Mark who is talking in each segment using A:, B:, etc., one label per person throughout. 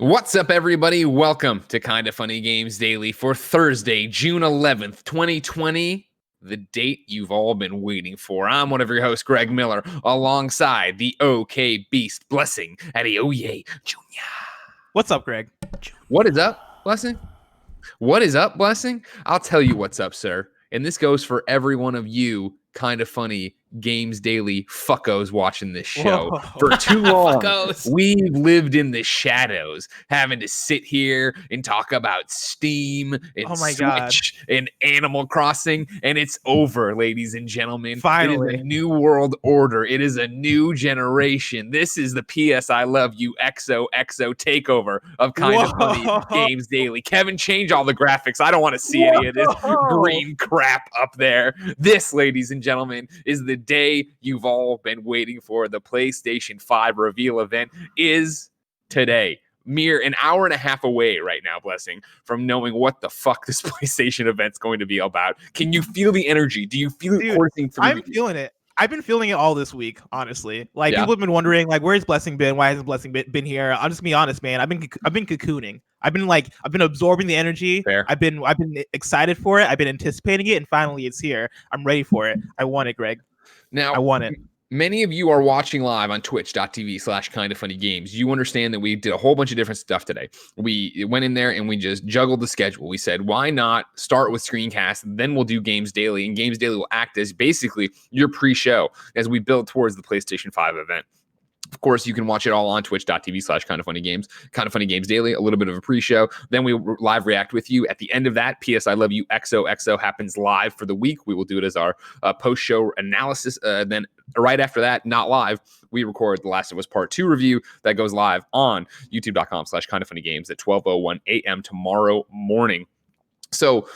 A: What's up, everybody? Welcome to Kinda Funny Games Daily for Thursday, June 11th, 2020, the date you've all been waiting for. I'm one of your hosts, Greg Miller, alongside the OK Beast, Blessing Adeoye Jr.
B: What's up, Greg?
A: What is up, Blessing? What is up, Blessing? I'll tell you what's up, sir. And this goes for every one of you Kinda Funny Games Daily fuckos watching this show.
B: Whoa.
A: For too long,
C: Fuckos.
A: we've lived in the shadows, having to sit here and talk about Steam and
B: Oh my
A: Switch
B: God.
A: and Animal Crossing, and it's over, ladies and gentlemen. It
B: Finally.
A: is a new world order. It is a new generation. This is the PS I Love You XOXO takeover of Kinda Funny
B: Whoa.
A: Games Daily. Kevin, change all the graphics. I don't want to see any of this
B: Whoa.
A: green crap up there. This, ladies and gentlemen, is the day you've all been waiting for. The PlayStation 5 Reveal Event is today. Mere an hour and a half away right now, Blessing, from knowing what the fuck this PlayStation event's going to be about. Can you feel the energy? Do you feel it coursing through?
B: I'm feeling it. I've been feeling it all this week, honestly. Like,
A: Yeah.
B: people have been wondering, like, where's Blessing been? Why hasn't Blessing been here? I'll just be honest, man. I've been cocooning. I've been absorbing the energy.
A: Fair.
B: I've been excited for it. I've been anticipating it, and finally it's here. I'm ready for it. I want it, Greg.
A: Now,
B: I want it.
A: many of you are watching live on twitch.tv/kindafunnygames. You understand that we did a whole bunch of different stuff today. We went in there and we just juggled the schedule. We said, why not start with Screencast, then we'll do Games Daily, and Games Daily will act as basically your pre-show as we build towards the PlayStation 5 event. Of course, you can watch it all on twitch.tv/kindafunnygames, Kinda Funny Games Daily, a little bit of a pre-show. Then we live react with you. At the end of that, PS I Love You XOXO happens live for the week. We will do it as our post-show analysis. Then right after that, not live, we record The Last of Us Part 2 review that goes live on youtube.com/kindafunnygames at 12:01 a.m. tomorrow morning. So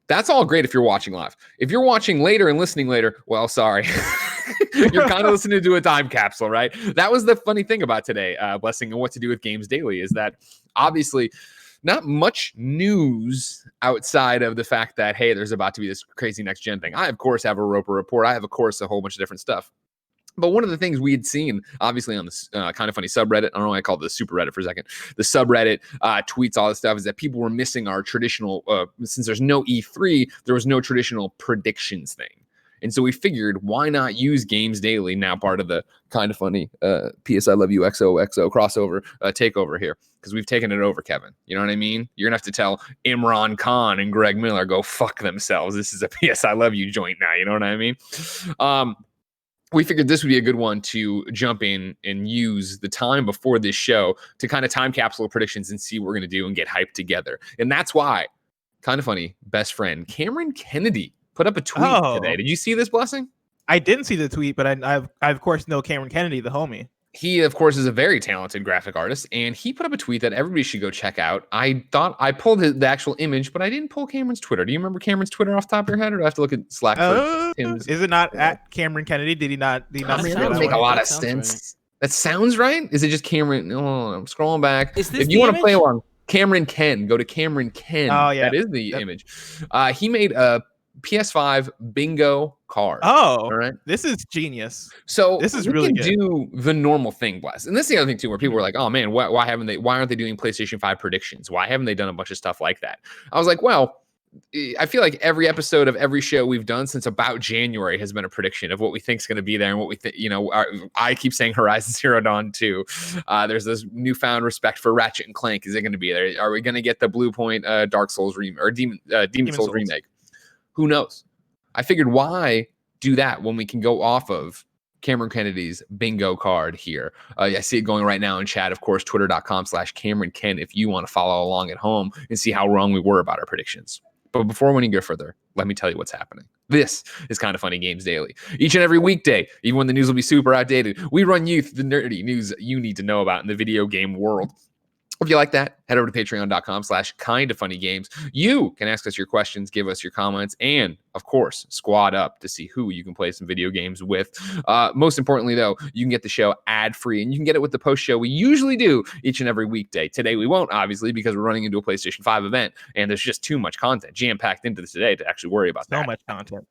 A: that's all great if you're watching live. If you're watching later and listening later, well, sorry. You're kind of listening to a time capsule, right? That was the funny thing about today, Blessing, and what to do with Games Daily is that obviously not much news outside of the fact that, hey, there's about to be this crazy next gen thing. I, of course, have a Roper report. I have, of course, a whole bunch of different stuff. But one of the things we had seen, obviously, on this Kinda Funny subreddit, I don't know why I called it the super Reddit for a second, the subreddit, tweets, all this stuff, is that people were missing our traditional, since there's no E3, there was no traditional predictions thing. And so we figured, why not use Games Daily, now part of the Kinda Funny PS I Love You XOXO crossover takeover here, because we've taken it over, Kevin. You know what I mean? You're going to have to tell Imran Khan and Greg Miller, go fuck themselves. This is a PS I Love You joint now. You know what I mean? We figured this would be a good one to jump in and use the time before this show to kind of time capsule predictions and see what we're going to do and get hyped together. And that's why, Kinda Funny best friend Cameron Kennedy put up a tweet today. Did you see this, Blessing?
B: I didn't see the tweet, but I of course know Cameron Kennedy, the homie.
A: He, of course, is a very talented graphic artist, and he put up a tweet that everybody should go check out. I thought I pulled the actual image, but I didn't pull Cameron's Twitter. Do you remember Cameron's Twitter off the top of your head, or do I have to look at Slack for Tim's?
B: Is it not at Cameron Kennedy? Did he not?
A: I mean,
B: say
A: that
B: that
A: would make
B: one?
A: a lot
C: That
A: of
C: sounds
A: sense.
C: right.
A: That sounds right. Is it just Cameron? Oh, I'm scrolling back.
C: Is this
A: If you
C: the
A: want to play
C: image?
A: along, Cameron Ken. Go to Cameron Ken.
B: Oh, yeah.
A: That is the
B: Yep.
A: image. He made a PS5 bingo card.
B: Oh,
A: All right.
B: this is genius.
A: So
B: This is
A: we
B: really
A: can
B: good.
A: do the normal thing, Bless. And this is the other thing too, where people were like, "Oh man, why aren't they doing PlayStation 5 predictions? Why haven't they done a bunch of stuff like that?" I was like, well, I feel like every episode of every show we've done since about January has been a prediction of what we think is going to be there and what we think. You know, I keep saying Horizon Zero Dawn 2. There's this newfound respect for Ratchet and Clank. Is it going to be there? Are we going to get the Blue Point Dark Souls Demon Souls remake? Who knows? I figured, why do that when we can go off of Cameron Kennedy's bingo card here? I see it going right now in chat. Of course, twitter.com/Cameron Ken if you want to follow along at home and see how wrong we were about our predictions. But before we go further, let me tell you what's happening. This is Kinda Funny Games Daily. Each and every weekday, even when the news will be super outdated, we run you through the nerdy news you need to know about in the video game world. If you like that, head over to patreon.com/kindafunnygames. You can ask us your questions, give us your comments, and of course, squad up to see who you can play some video games with. Most importantly, though, you can get the show ad-free, and you can get it with the post show we usually do each and every weekday. Today, we won't, obviously, because we're running into a PlayStation 5 event, and there's just too much content jam-packed into this today to actually worry about that.
B: So much content.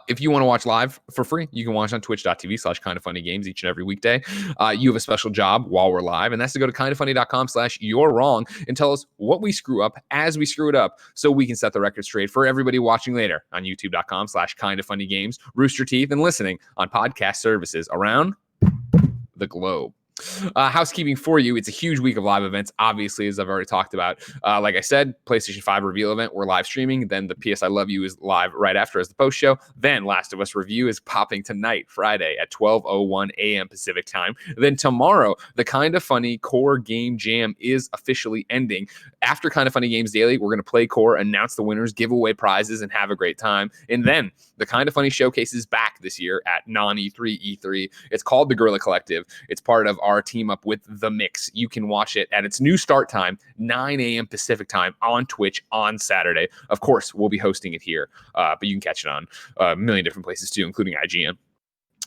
A: If you want to watch live for free, you can watch on twitch.tv/kindoffunnygames each and every weekday. You have a special job while we're live, and that's to go to kindoffunny.com/you're wrong and tell us what we screw up as we screw it up so we can set the record straight for everybody watching later on youtube.com/kindoffunnygames, Rooster Teeth, and listening on podcast services around the globe. Housekeeping for you. It's a huge week of live events, obviously, as I've already talked about. Like I said, PlayStation 5 Reveal Event, we're live streaming. Then the PS I Love You is live right after as the post show. Then Last of Us Review is popping tonight, Friday at 12:01 a.m. Pacific time. Then tomorrow, the Kind of Funny Core Game Jam is officially ending. After Kind of Funny Games Daily, we're going to play Core, announce the winners, give away prizes, and have a great time. And then the Kind of Funny Showcase is back this year at non-E3 E3. It's called the Guerilla Collective. It's part of our team up with The Mix. You can watch it at its new start time, 9 a.m. Pacific time on Twitch on Saturday. Of course, we'll be hosting it here, but you can catch it on a million different places too, including IGN.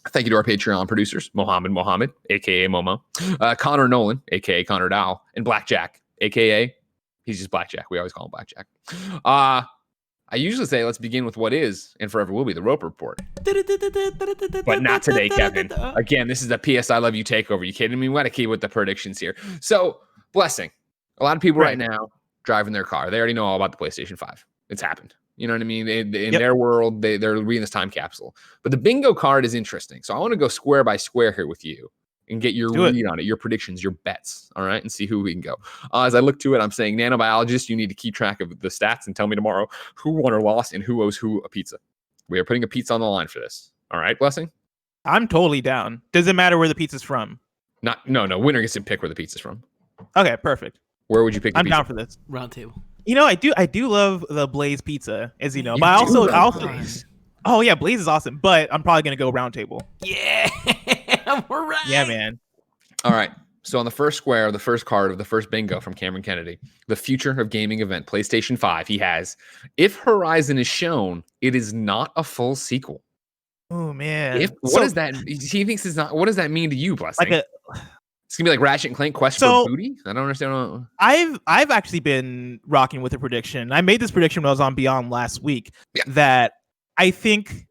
A: Thank you to our Patreon producers, Mohammed, a.k.a. Momo, Connor Nolan, a.k.a. Connor Dow, and Blackjack, a.k.a. he's just Blackjack. We always call him Blackjack. I usually say let's begin with what is and forever will be the Roper Report. But not today, Kevin. Again, this is a PS I Love You takeover. You kidding me? We got to keep with the predictions here. So, Blessing. A lot of people right now driving their car. They already know all about the PlayStation 5. It's happened. You know what I mean? In their world, they're reading this time capsule. But the bingo card is interesting. So I want to go square by square here with you and get your read on it, your predictions, your bets, all right, and see who we can go. As I look to it, I'm saying, nanobiologist, you need to keep track of the stats and tell me tomorrow who won or lost and who owes who a pizza. We are putting a pizza on the line for this. All right, Blessing?
B: I'm totally down. Doesn't matter where the pizza's from.
A: No. Winner gets to pick where the pizza's from.
B: Okay, perfect.
A: Where would you pick the pizza?
B: I'm down for this.
C: Round table.
B: You know, I do love the Blaze pizza, as you know. But I also oh yeah, Blaze is awesome, but I'm probably gonna go round table.
C: Yeah. We're right.
B: Yeah, man.
A: All right. So on the first square, the first card of the first bingo from Cameron Kennedy, the future of gaming event, PlayStation 5, he has, if Horizon is shown, it is not a full sequel.
B: Oh, man.
A: What is that? He thinks it's not. What does that mean to you, Blessing? It's going to be like Ratchet and Clank Quest for Booty? I don't understand.
B: I've actually been rocking with a prediction. I made this prediction when I was on Beyond last week that I think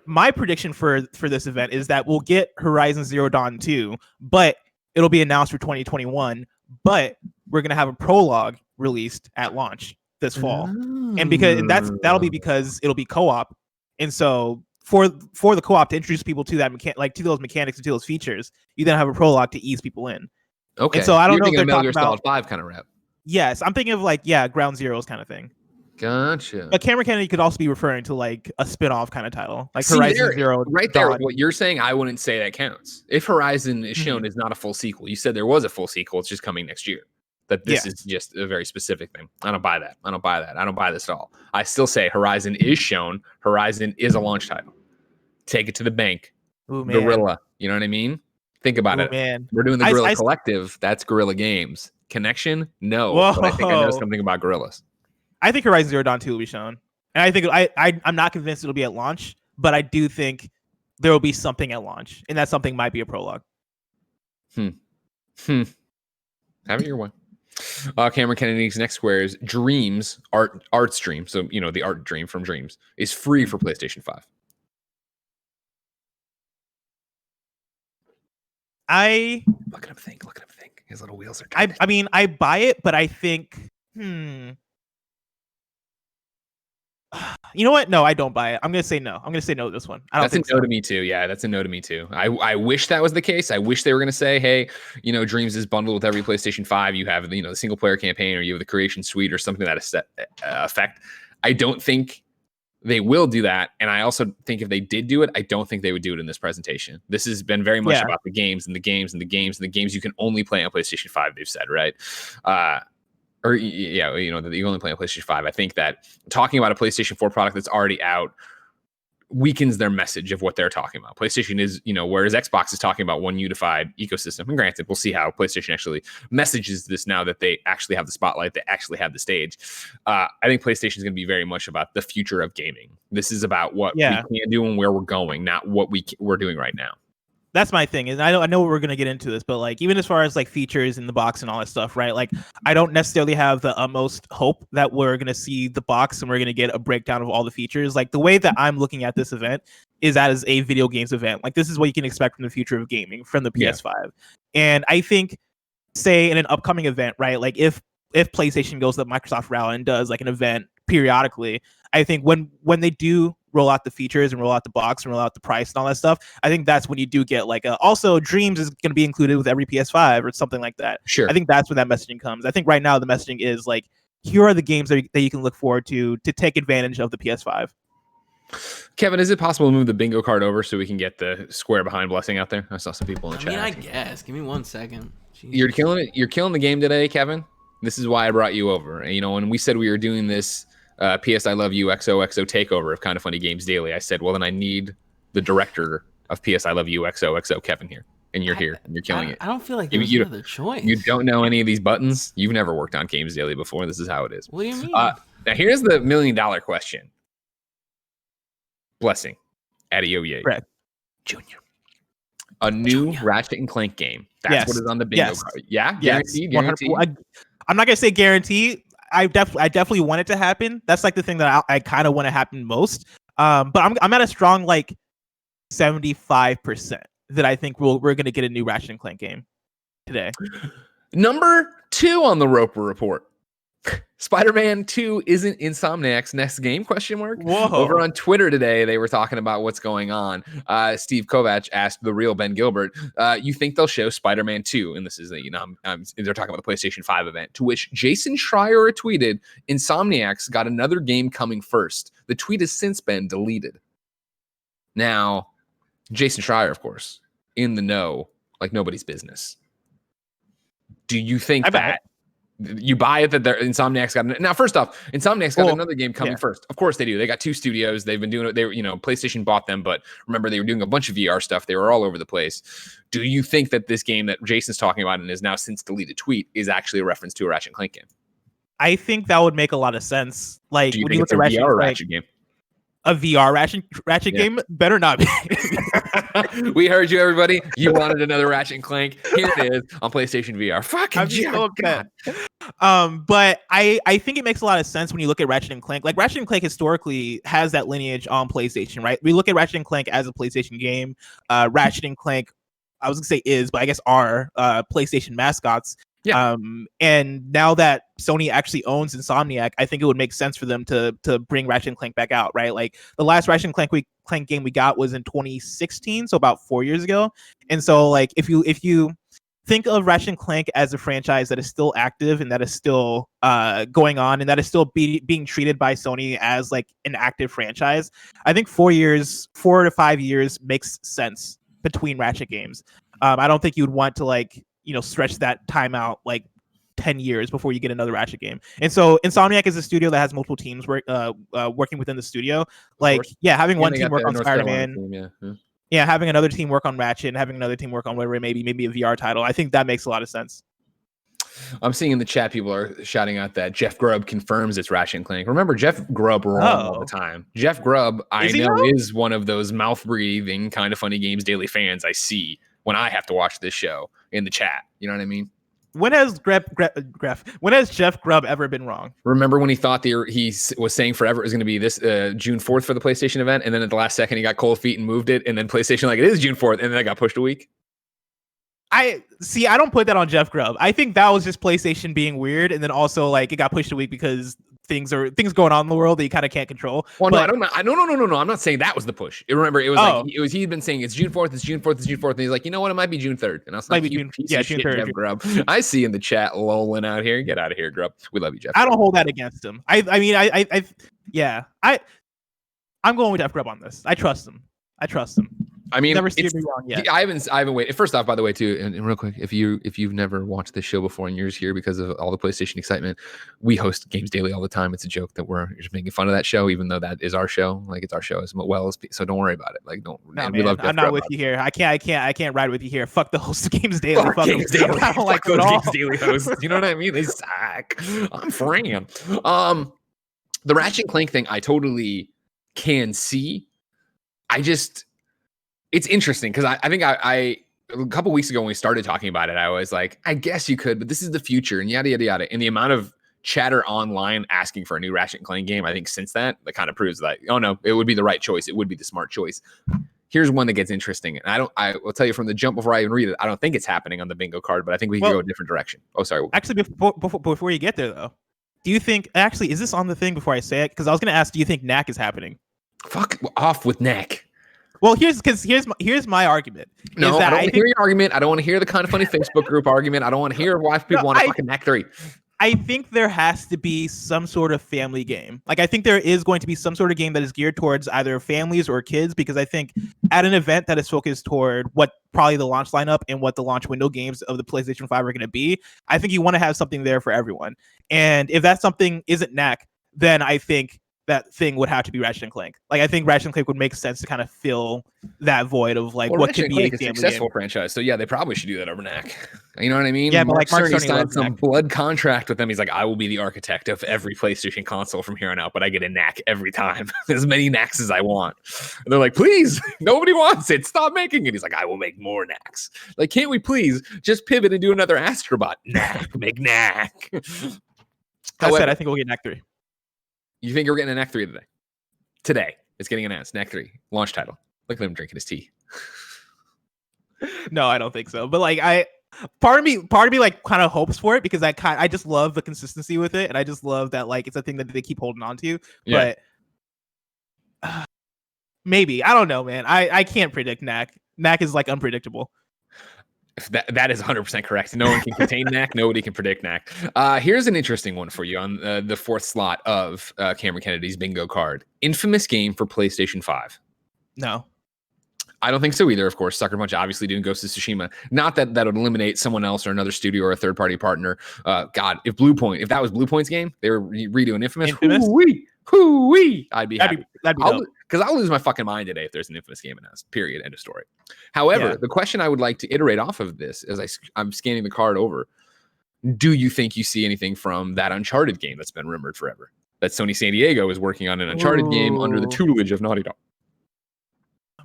B: my prediction for this event is that we'll get Horizon Zero Dawn 2, but it'll be announced for 2021, but we're going to have a prologue released at launch this fall. And that'll be because it'll be co-op. And so for the co-op to introduce people to that to those mechanics and to those features, you then have a prologue to ease people in.
A: Okay.
B: And so I don't know if they're
A: Metal
B: talking
A: Gear
B: about
A: Solid 5 kind of rap.
B: Yes, I'm thinking of Ground Zeroes kind of thing.
A: Gotcha.
B: But Cameron Kennedy could also be referring to like a spin-off kind of title, like Horizon Zero.
A: Right there, what you're saying, I wouldn't say that counts. If Horizon is shown is not a full sequel, you said there was a full sequel, it's just coming next year. That this is just a very specific thing. I don't buy that. I don't buy this at all. I still say Horizon is shown. Horizon is a launch title. Take it to the bank.
B: Ooh, man.
A: Guerrilla. You know what I mean? Think about it.
B: Man.
A: We're doing the Guerilla Collective. That's Guerrilla Games. Connection? No.
B: Whoa.
A: But I think I know something about Guerrillas.
B: I think Horizon Zero Dawn 2 will be shown. And I think I'm not convinced it'll be at launch, but I do think there will be something at launch. And that something might be a prologue.
A: Have it your way. Cameron Kennedy's next square is Dreams art stream. So, you know, the art dream from Dreams is free for PlayStation 5. Look at him think. His little wheels are turning.
B: I mean, I buy it, but I think, you know what? No, I don't buy it. I'm going to say no. I'm going to say no to this one.
A: That's a no to me too. Yeah, that's a no to me too. I wish that was the case. I wish they were going to say, hey, you know, Dreams is bundled with every PlayStation 5. You have, you know, the single player campaign or you have the creation suite or something that effect. I don't think they will do that. And I also think if they did do it, I don't think they would do it in this presentation. This has been very much about the games and the games and the games and the games you can only play on PlayStation 5, they've said, right? You know, that you only play on PlayStation 5. I think that talking about a PlayStation 4 product that's already out weakens their message of what they're talking about. PlayStation is, you know, whereas Xbox is talking about one unified ecosystem. And granted, we'll see how PlayStation actually messages this now that they actually have the spotlight, they actually have the stage. I think PlayStation is going to be very much about the future of gaming. This is about what we can do and where we're going, not what we're doing right now.
B: That's my thing. And I know we're gonna get into this, but like even as far as like features in the box and all that stuff, right? Like I don't necessarily have the utmost hope that we're gonna see the box and we're gonna get a breakdown of all the features. Like the way that I'm looking at this event is as a video games event. Like this is what you can expect from the future of gaming from the PS5. And I think, say in an upcoming event, right? Like if PlayStation goes the Microsoft route and does like an event periodically, I think when they do roll out the features and roll out the box and roll out the price and all that stuff, I think that's when you do get like also Dreams is going to be included with every PS5 or something like that.
A: Sure.
B: I think that's when that messaging comes. I think right now the messaging is like, here are the games that you can look forward to take advantage of the PS5.
A: Kevin, is it possible to move the bingo card over so we can get the square behind blessing out there? I saw some people in the chat.
C: I guess. Give me 1 second. Jesus.
A: You're killing it. You're killing the game today, Kevin. This is why I brought you over. And, you know, when we said we were doing this PS I Love You XOXO takeover of Kind of Funny Games Daily, I said, well, then I need the director of PS I Love You XOXO, Kevin, here. And you're here. And you're killing it.
C: I don't feel like there's another choice.
A: You don't know any of these buttons? You've never worked on Games Daily before. This is how it is.
C: What do you mean?
A: Now, here's the $1 million question. Blessing. Adeoye.
B: Correct.
A: Junior. A new Ratchet and Clank game. That's what is on the bingo card. Yeah? Guaranteed? Guaranteed?
B: I'm not going to say guarantee. I definitely want it to happen. That's like the thing that I kind of want to happen most. But I'm at a strong like 75% that I think we're going to get a new Ratchet and Clank game today.
A: Number 2 on the Roper Report. Spider-Man 2 isn't Insomniac's next game, question mark?
B: Whoa. Over
A: on Twitter today, they were talking about what's going on. Steve Kovac asked the real Ben Gilbert, you think they'll show Spider-Man 2? And this is, they're talking about the PlayStation 5 event, to which Jason Schreier tweeted, Insomniac's got another game coming first. The tweet has since been deleted. Now, Jason Schreier, of course, in the know, like nobody's business. Do you think that you buy it that Insomniac's got now? First off, Insomniac's got another game coming first. Of course they do. They got 2 studios. They've been doing it. PlayStation bought them, but remember they were doing a bunch of VR stuff. They were all over the place. Do you think that this game that Jason's talking about and is now since deleted tweet is actually a reference to a Ratchet and Clank game?
B: I think that would make a lot of sense. Like,
A: do you think it's a VR Ratchet game?
B: A VR Ratchet game better not be.
A: We heard you, everybody. You wanted another Ratchet and Clank. Here it is on PlayStation VR. Fucking God.
B: But I think it makes a lot of sense when you look at Ratchet and Clank. Like Ratchet and Clank historically has that lineage on PlayStation, right? We look at Ratchet and Clank as a PlayStation game. Ratchet and Clank, I was gonna say is, but I guess are PlayStation mascots. Yeah. And now that Sony actually owns Insomniac, I think it would make sense for them to bring Ratchet and Clank back out, right? Like the last Ratchet and Clank game we got was in 2016, so about 4 years ago. And so like if you think of Ratchet and Clank as a franchise that is still active and that is still going on and that is still being treated by Sony as like an active franchise, I think 4 to 5 years makes sense between Ratchet games. I don't think you would want to stretch that time out like 10 years before you get another Ratchet game. And so Insomniac is a studio that has multiple teams working within the studio. Like, having one team work on Spider-Man. Having another team work on Ratchet and having another team work on whatever maybe a VR title. I think that makes a lot of sense.
A: I'm seeing in the chat people are shouting out that Jeff Grubb confirms it's Ratchet and Clank. Remember, Jeff Grubb wrong all the time. Jeff Grubb, I know, is one of those mouth-breathing Kind of Funny Games Daily fans I see when I have to watch this show in the chat. You know what I mean?
B: When has Jeff Grubb ever been wrong?
A: Remember when he thought he was saying forever it was going to be this June 4th for the PlayStation event, and then at the last second he got cold feet and moved it, and then PlayStation it is June 4th, and then it got pushed a week?
B: I don't put that on Jeff Grubb. I think that was just PlayStation being weird, and then also it got pushed a week because things going on in the world that you kind of can't control.
A: Well, no, I don't know. No. I'm not saying that was the push. Remember, it was he'd been saying it's June 4th, it's June 4th, it's June 4th, and he's like, you know what, it might be June 3rd. And I was like, June 3rd. Grubb. I see in the chat lolling out here. Get out of here, Grubb. We love you, Jeff.
B: I don't hold that against him. I'm going with Jeff Grubb on this. I trust him.
A: I mean,
B: never steered me wrong yet.
A: I haven't waited. First off, by the way, too, and real quick, if you've never watched this show before and you're just here because of all the PlayStation excitement, we host Games Daily all the time. It's a joke that we're just making fun of that show, even though that is our show. Like, it's our show as well as, so don't worry about it. Like, don't.
B: No, man, I'm not with you here. I can't ride with you here. Fuck the host of Games Daily. Fuck Games Daily. I don't like those Games Daily
A: hosts. You know what I mean? They suck. I'm Fran. The Ratchet and Clank thing, I totally can see. It's interesting because I think I a couple weeks ago when we started talking about it, I was like, I guess you could, but this is the future and yada yada yada. And the amount of chatter online asking for a new Ratchet and Clank game, I think since that kind of proves that, oh no, it would be the right choice. It would be the smart choice. Here's one that gets interesting. And I will tell you from the jump before I even read it, I don't think it's happening on the bingo card, but I think we can go a different direction. Oh, sorry.
B: Actually, before you get there though, do you think, actually, is this on the thing before I say it? Because I was going to ask, do you think NAC is happening?
A: Fuck off with NAC.
B: Well, here's my argument.
A: No, I don't want to hear your argument. I don't want to hear the Kind of Funny Facebook group argument. I don't want to hear why people want to fucking NAC 3.
B: I think there has to be some sort of family game. Like, I think there is going to be some sort of game that is geared towards either families or kids, because I think at an event that is focused toward what probably the launch lineup and what the launch window games of the PlayStation 5 are going to be, I think you want to have something there for everyone. And if that something isn't NAC, then I think that thing would have to be Ratchet and Clank. Like, I think Ratchet and Clank would make sense to kind of fill that void of like what could be a
A: successful franchise. So yeah, they probably should do that over NAC. You know what I mean?
B: Yeah, but like Mark Cerny
A: signed some blood contract with them. He's like, I will be the architect of every PlayStation console from here on out, but I get a NAC every time. As many NACs as I want. And they're like, please, nobody wants it. Stop making it. He's like, I will make more NACs. Like, can't we please just pivot and do another Astrobot? NAC, make NAC.
B: That said, I think we'll get NAC 3.
A: You think you're getting an NAC 3 today? Today, it's getting announced. NAC 3 launch title. Look at him drinking his tea.
B: No, I don't think so. But like, part of me like kind of hopes for it, because I just love the consistency with it, and I just love that like it's a thing that they keep holding on to. Yeah. But maybe, I don't know, man. I can't predict NAC. NAC is like unpredictable.
A: That is 100% correct. No one can contain NAC. Nobody can predict NAC. Here's an interesting one for you on the fourth slot of Cameron Kennedy's bingo card. Infamous game for PlayStation 5.
B: No.
A: I don't think so either, of course. Sucker Punch obviously doing Ghost of Tsushima. Not that would eliminate someone else or another studio or a third-party partner. God, if that was Bluepoint's game, they were redoing Infamous. Hoo-wee, I'd be happy.
B: That'd be dope.
A: Because I'll lose my fucking mind today if there's an Infamous game announced. Period. End of story. However, the question I would like to iterate off of this as I'm scanning the card over, do you think you see anything from that Uncharted game that's been rumored forever? That Sony San Diego is working on an Uncharted game under the tutelage of Naughty Dog.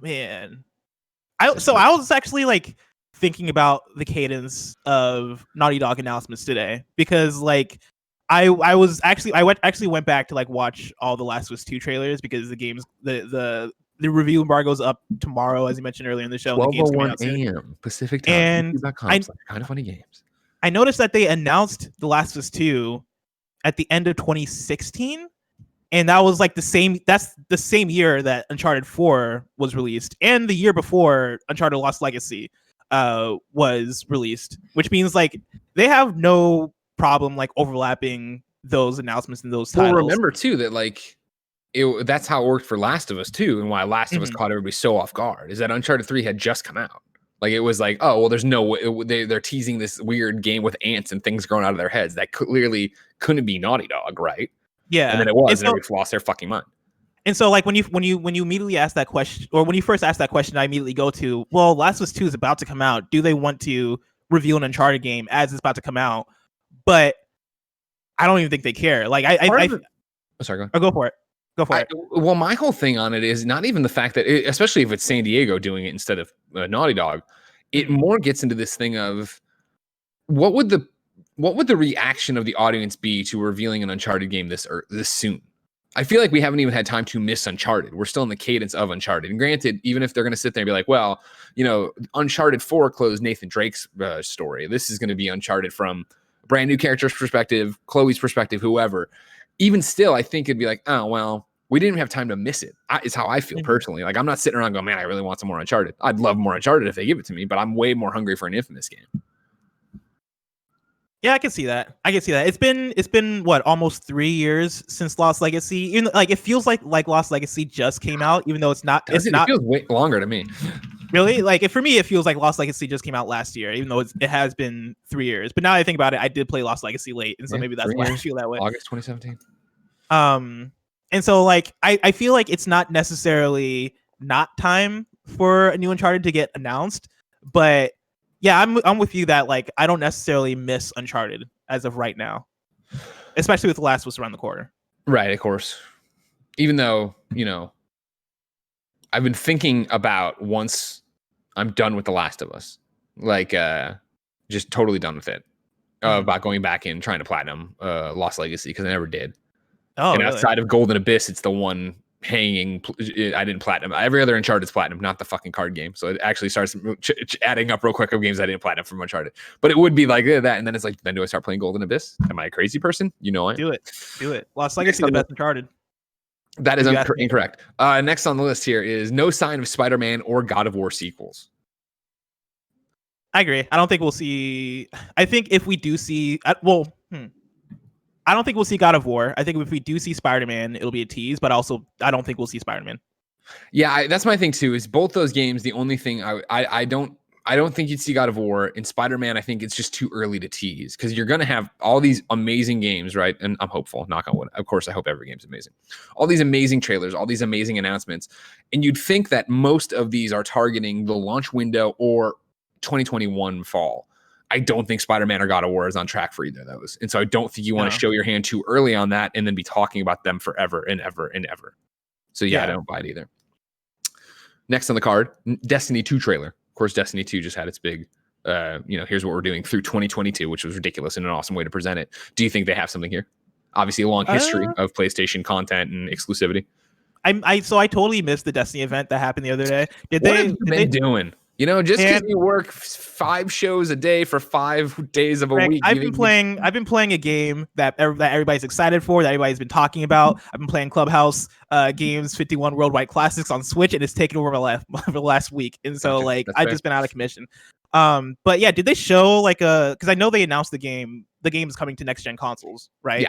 B: Man. I was actually like thinking about the cadence of Naughty Dog announcements today, because like I went back to like watch all the Last of Us 2 trailers, because the game's the review embargo is up tomorrow, as you mentioned earlier in the show.
A: 12:01 a.m. Pacific time.
B: And
A: Kind of funny games.
B: I noticed that they announced the Last of Us 2 at the end of 2016. And that was like that's the same year that Uncharted 4 was released, and the year before Uncharted Lost Legacy was released, which means like they have no problem like overlapping those announcements and those titles.
A: Well, remember too that like that's how it worked for Last of Us 2, and why Last of Us caught everybody so off guard is that Uncharted 3 had just come out. Like, it was like, oh, well, there's no way they're teasing this weird game with ants and things growing out of their heads. That clearly couldn't be Naughty Dog, right?
B: Yeah,
A: and then it was, and everybody lost their fucking mind.
B: And so, like, when you immediately ask that question, or when you first ask that question, I immediately go to, well, Last of Us 2 is about to come out. Do they want to reveal an Uncharted game as it's about to come out? But I don't even think they care. Like,
A: sorry,
B: go for it. Go for it.
A: Well, my whole thing on it is not even the fact that, especially if it's San Diego doing it instead of Naughty Dog, it more gets into this thing of what would the reaction of the audience be to revealing an Uncharted game this soon? I feel like we haven't even had time to miss Uncharted. We're still in the cadence of Uncharted. And granted, even if they're going to sit there and be like, well, you know, Uncharted 4 closed Nathan Drake's story. This is going to be Uncharted from a brand new character's perspective, Chloe's perspective, whoever. Even still, I think it'd be like, oh, well, we didn't even have time to miss it. It's how I feel personally. Like, I'm not sitting around going, man, I really want some more Uncharted. I'd love more Uncharted if they give it to me, but I'm way more hungry for an Infamous game.
B: Yeah, I can see that. It's been what, almost 3 years since Lost Legacy. Even like it feels like Lost Legacy just came out, even though it's not. It
A: feels way longer to me.
B: Really? Like, for me, it feels like Lost Legacy just came out last year, even though it has been 3 years. But now I think about it, I did play Lost Legacy late, and so maybe that's why I feel that way.
A: August 2017.
B: And so like I feel like it's not necessarily not time for a new Uncharted to get announced, but yeah, I'm with you that like I don't necessarily miss Uncharted as of right now, especially with The Last of Us around the corner.
A: Right, of course. Even though, you know, I've been thinking about once I'm done with The Last of Us, like just totally done with it, about going back and trying to platinum Lost Legacy because I never did.
B: Oh,
A: And
B: really?
A: outside of Golden Abyss, it's the one hanging. I didn't platinum. Every other Uncharted's platinum, not the fucking card game. So it actually starts adding up real quick of games I didn't platinum from Uncharted. But it would be like that, and then it's like, then do I start playing Golden Abyss? Am I a crazy person? You know I am.
B: Do it. Lost Legacy, the best Uncharted.
A: That is incorrect. Next on the list here is no sign of Spider-Man or God of War sequels.
B: I agree. I don't think we'll see. I think if we do see, I don't think we'll see God of War. I think if we do see Spider-Man, it'll be a tease. But also, I don't think we'll see Spider-Man.
A: Yeah, that's my thing too. Is both those games the only thing I don't think you'd see God of War. In Spider-Man, I think it's just too early to tease because you're gonna have all these amazing games, right? And I'm hopeful, knock on wood. Of course, I hope every game's amazing. All these amazing trailers, all these amazing announcements, and you'd think that most of these are targeting the launch window or 2021 fall. I don't think Spider-Man or God of War is on track for either of those. And so I don't think you want to show your hand too early on that and then be talking about them forever and ever and ever. So yeah, I don't buy it either. Next on the card, Destiny 2 trailer. Of course, Destiny 2 just had its big, here's what we're doing through 2022, which was ridiculous and an awesome way to present it. Do you think they have something here? Obviously, a long history of PlayStation content and exclusivity.
B: I totally missed the Destiny event that happened the other day. What
A: have they been doing? You know, just because you work 5 shows a day for 5 days of a week.
B: I've been playing a game that everybody's excited for, that everybody's been talking about. I've been playing Clubhouse games 51 Worldwide Classics on Switch, and it's taken over my last week. And so I've just been out of commission. But yeah, did they show because I know they announced the game is coming to next gen consoles, right?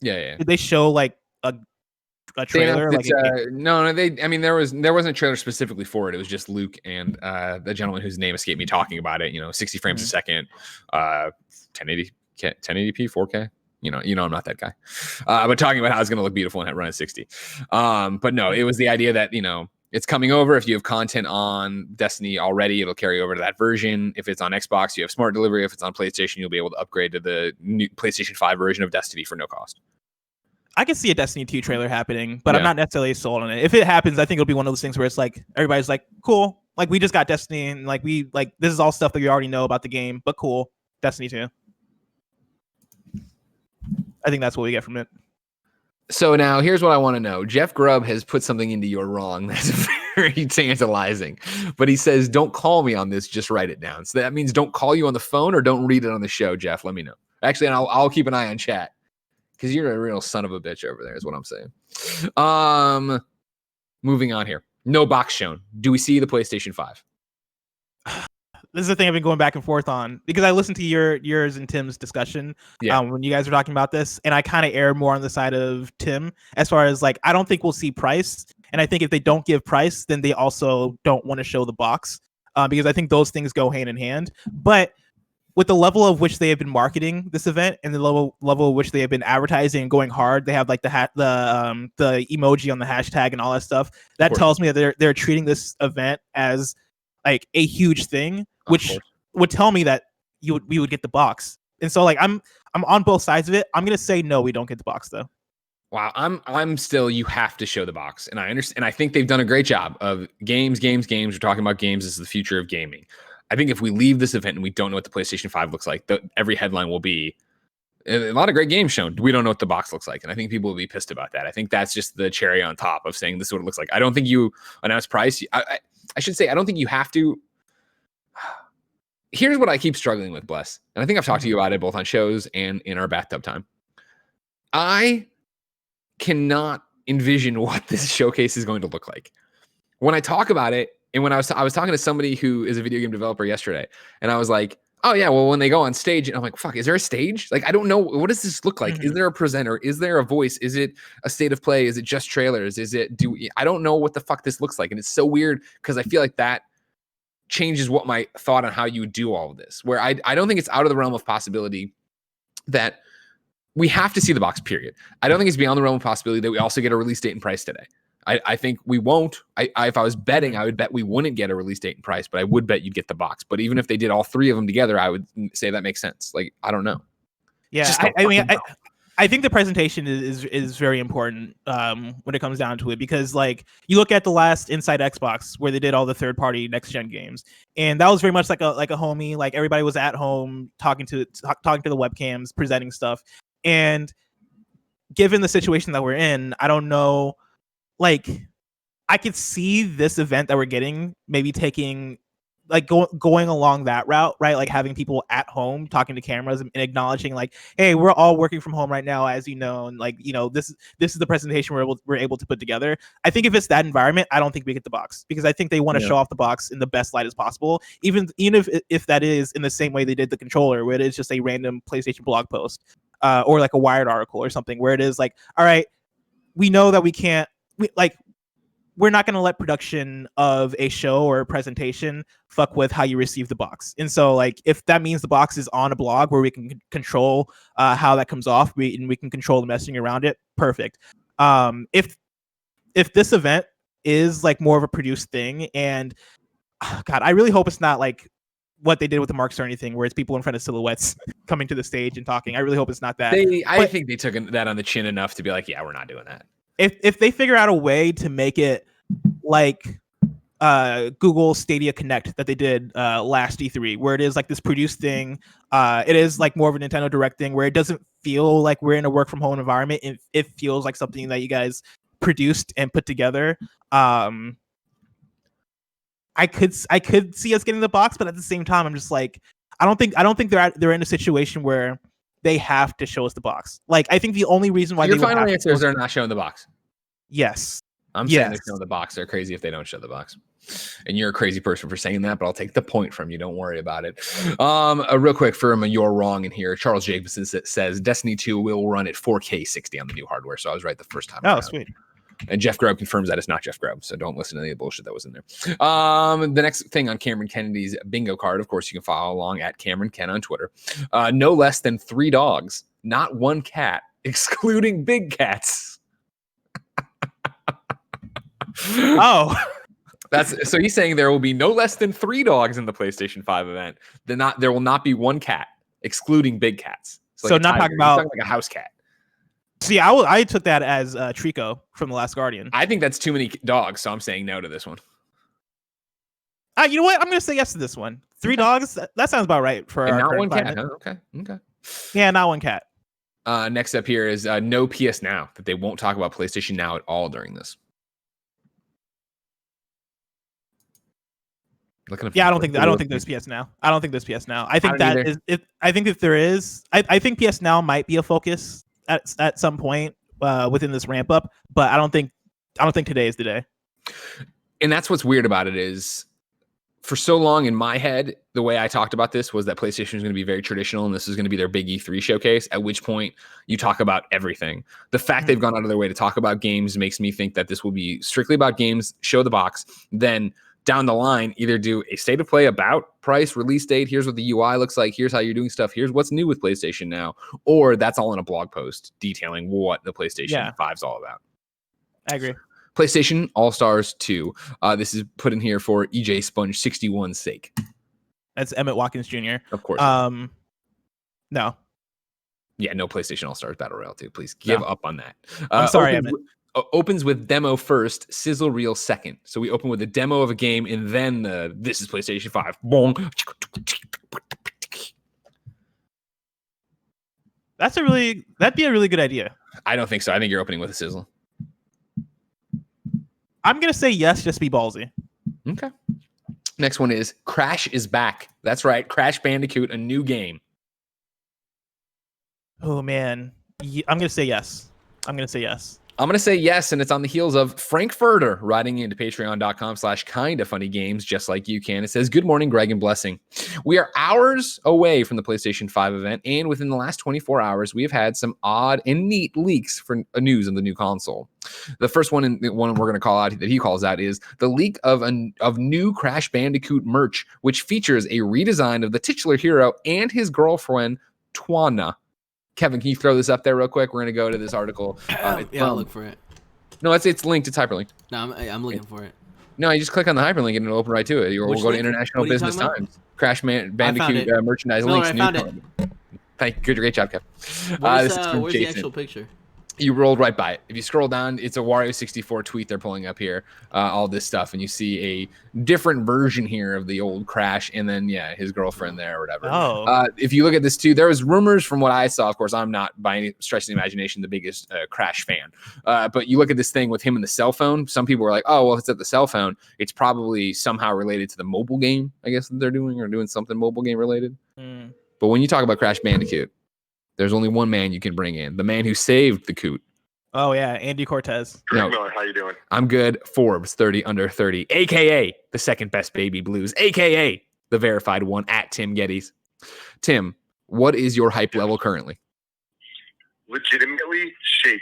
A: Yeah.
B: Did they show a trailer?
A: There wasn't a trailer specifically for it. It was just Luke and the gentleman whose name escaped me talking about it. 60 frames a second, 1080p, 4K. I'm not that guy. But talking about how it's going to look beautiful and run at 60. But no, it was the idea that it's coming over. If you have content on Destiny already, it'll carry over to that version. If it's on Xbox, you have smart delivery. If it's on PlayStation, you'll be able to upgrade to the new PlayStation 5 version of Destiny for no cost.
B: I can see a Destiny 2 trailer happening, but I'm not necessarily sold on it. If it happens, I think it'll be one of those things where it's like everybody's like, cool, like we just got Destiny, and this is all stuff that we already know about the game, but cool, Destiny 2. I think that's what we get from it.
A: So now here's what I want to know. Jeff Grubb has put something into your wrong that's very tantalizing, but he says, don't call me on this, just write it down. So that means don't call you on the phone or don't read it on the show, Jeff. Let me know. Actually, and I'll keep an eye on chat. Because you're a real son of a bitch over there is what I'm saying. Moving on here. No box shown. Do we see the PlayStation 5?
B: This is the thing I've been going back and forth on because I listened to yours and Tim's discussion when you guys were talking about this, and I kind of err more on the side of Tim as far as I don't think we'll see price, and I think if they don't give price, then they also don't want to show the box because I think those things go hand in hand. But with the level of which they have been marketing this event and the level of which they have been advertising and going hard, they have the emoji on the hashtag and all that stuff. That tells me that they're treating this event as a huge thing, which would tell me that we would get the box. And so I'm on both sides of it. I'm gonna say no, we don't get the box though.
A: Wow, I'm still, you have to show the box, and I understand, and I think they've done a great job of games. We're talking about games as the future of gaming. I think if we leave this event and we don't know what the PlayStation 5 looks like, every headline will be a lot of great games shown. We don't know what the box looks like. And I think people will be pissed about that. I think that's just the cherry on top of saying this is what it looks like. I don't think you announce price. I should say, I don't think you have to. Here's what I keep struggling with, Bless. And I think I've talked to you about it both on shows and in our bathtub time. I cannot envision what this showcase is going to look like. When I talk about it, and when I was talking to somebody who is a video game developer yesterday, and I was like, oh yeah, well, when they go on stage, and I'm like, fuck, is there a stage? I don't know. What does this look like? Is there a presenter? Is there a voice? Is it a state of play? Is it just trailers? I don't know what the fuck this looks like. And it's so weird because I feel like that changes what my thought on how you would do all of this, where I don't think it's out of the realm of possibility that we have to see the box, period. I don't think it's beyond the realm of possibility that we also get a release date and price today. I think we won't. If I was betting, I would bet we wouldn't get a release date and price, but I would bet you'd get the box. But even if they did all 3 of them together, I would say that makes sense. I don't know.
B: Yeah, I think the presentation is very important when it comes down to it, because like you look at the last Inside Xbox where they did all the third party next gen games, and that was very much like a homie, like everybody was at home talking to the webcams, presenting stuff. And given the situation that we're in, I don't know, like I could see this event that we're getting maybe taking like going along that route, right? Like having people at home talking to cameras and acknowledging like, hey, we're all working from home right now, as you know, and like, you know, this is the presentation we're able to put together. I think if it's that environment, I don't think we get the box, because I think they want to show off the box in the best light as possible, even if that is in the same way they did the controller, where it is just a random PlayStation blog post or like a Wired article or something, where it is like, all right, we know that we're not going to let production of a show or a presentation fuck with how you receive the box. And so like, if that means the box is on a blog where we can control how that comes off, we can control the messaging around it, perfect. If this event is like more of a produced thing, and God, I really hope it's not like what they did with the Mark Cerny thing, where it's people in front of silhouettes coming to the stage and talking. I really hope it's not that.
A: I think they took that on the chin enough to be like, yeah, we're not doing that.
B: If they figure out a way to make it like Google Stadia Connect that they did last E3, where it is like this produced thing, it is like more of a Nintendo Direct thing, where it doesn't feel like we're in a work from home environment. It feels like something that you guys produced and put together. I could see us getting the box, but at the same time, I'm just like, I don't think they're in a situation where they have to show us the box. Like, I think the only reason why
A: your final answer is they're not showing the box.
B: Yes.
A: I'm saying they're showing the box. They're crazy if they don't show the box. And you're a crazy person for saying that, but I'll take the point from you. Don't worry about it. Real quick, for you're wrong in here. Charles Jacobson says Destiny 2 will run at 4K 60 on the new hardware. So I was right the first time.
B: Oh, sweet.
A: And Jeff Grubb confirms that it's not Jeff Grubb, so don't listen to any of the bullshit that was in there. The next thing on Cameron Kennedy's bingo card, of course, you can follow along at Cameron Ken on Twitter. No less than 3 dogs, not 1 cat, excluding big cats.
B: Oh,
A: that's so he's saying there will be no less than 3 dogs in the PlayStation 5 event. There will not be 1 cat, excluding big cats.
B: So not talking about
A: like a house cat.
B: See, I took that as Trico from The Last Guardian.
A: I think that's too many dogs, so I'm saying no to this one.
B: You know what? I'm going to say yes to this one. 3 dogs? That sounds about right for our
A: not 1 cat. Huh? Okay.
B: Yeah, not 1 cat.
A: Next up here is no PS Now, that they won't talk about PlayStation Now at all during this.
B: Yeah, I don't think there's PS Now. I don't think there's PS Now. I think that is if I think if there is, I think PS Now might be a focus at some point within this ramp up, but I don't think today is the day.
A: And that's what's weird about it is, for so long in my head, the way I talked about this was that PlayStation is going to be very traditional and this is going to be their big E3 showcase, at which point you talk about everything. The fact they've gone out of their way to talk about games makes me think that this will be strictly about games, show the box, then down the line, either do a state of play about price, release date, here's what the UI looks like, here's how you're doing stuff, here's what's new with PlayStation Now, or that's all in a blog post detailing what the PlayStation 5 is all about.
B: I agree.
A: PlayStation All-Stars 2. This is put in here for EJ Sponge 61's sake.
B: That's Emmett Watkins Jr.
A: Of course.
B: No.
A: Yeah, no PlayStation All-Stars Battle Royale 2. Please give up on that.
B: I'm sorry, Emmett.
A: Opens with demo first, sizzle reel second. So we open with a demo of a game and then this is PlayStation 5. Boom.
B: That'd be a really good idea.
A: I don't think so. I think you're opening with a sizzle.
B: I'm going to say yes, just be ballsy.
A: Okay. Next one is Crash is back. That's right. Crash Bandicoot, a new game.
B: Oh, man. I'm going to say yes. I'm going to say yes, and it's on the heels of Frankfurtter writing into patreon.com/kindafunnygames, just like you can. It says, good morning, Greg and Blessing. We are hours away from the PlayStation 5 event, and within the last 24 hours, we have had some odd and neat leaks for news of the new console. The first one, and the one we're going to call out that he calls out, is the leak of new Crash Bandicoot merch, which features a redesign of the titular hero and his girlfriend, Twana. Kevin, can you throw this up there real quick? We're going to go to this article.
C: I'll look for it.
A: No, it's linked. It's hyperlinked.
C: No, I'm looking for it.
A: No, you just click on the hyperlink and it'll open right to it. Or we'll go to International Business Times. Crash Bandicoot merchandise links.
C: I found it.
A: Thank you. Great job, Kev.
C: Where's,
A: This is from
C: where's the
A: Jason.
C: actual picture?
A: You rolled right by it. If you scroll down, it's a Wario64 tweet they're pulling up here, all this stuff, and you see a different version here of the old Crash, and then, yeah, his girlfriend there or whatever.
B: Oh.
A: If you look at this, too, there was rumors from what I saw. Of course, I'm not, by any stretch of the imagination, the biggest Crash fan. But you look at this thing with him and the cell phone. Some people were like, oh, well, if it's at the cell phone, it's probably somehow related to the mobile game, I guess, that they're doing, or doing something mobile game related. But when you talk about Crash Bandicoot, there's only one man you can bring in, the man who saved the coot.
B: Oh, yeah, Andy Cortez.
D: Greg Miller, how you doing?
A: I'm good. Forbes 30 under 30, a.k.a. the second best baby blues, a.k.a. the verified one at Tim Geddes. Tim, what is your hype level currently?
D: Legitimately shaking.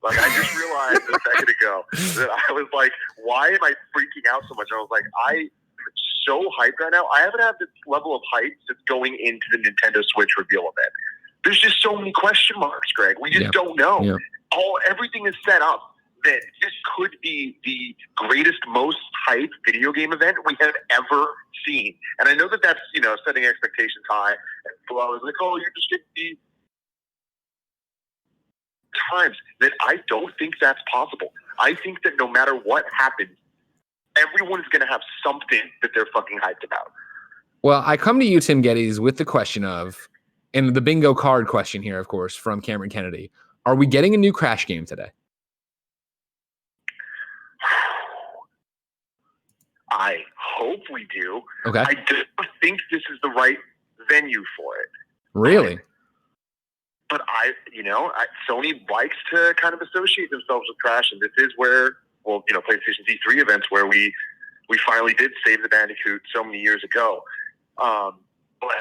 D: Like, I just realized a second ago that I was like, why am I freaking out so much? And I was like, I'm so hyped right now. I haven't had this level of hype since going into the Nintendo Switch reveal event. There's just so many question marks, Greg. We just don't know.
A: Yeah.
D: Everything is set up that this could be the greatest, most hype video game event we have ever seen. And I know that that's, setting expectations high. And so I was like, oh, you're just going to be times that I don't think that's possible. I think that no matter what happens, everyone's going to have something that they're fucking hyped about.
A: Well, I come to you, Tim Geddes, with the question of, and the bingo card question here, of course, from Cameron Kennedy. Are we getting a new Crash game today?
D: I hope we do.
A: Okay.
D: I don't think this is the right venue for it.
A: Really?
D: But Sony likes to kind of associate themselves with Crash, and this is where, PlayStation E3 events where we finally did save the Bandicoot so many years ago. But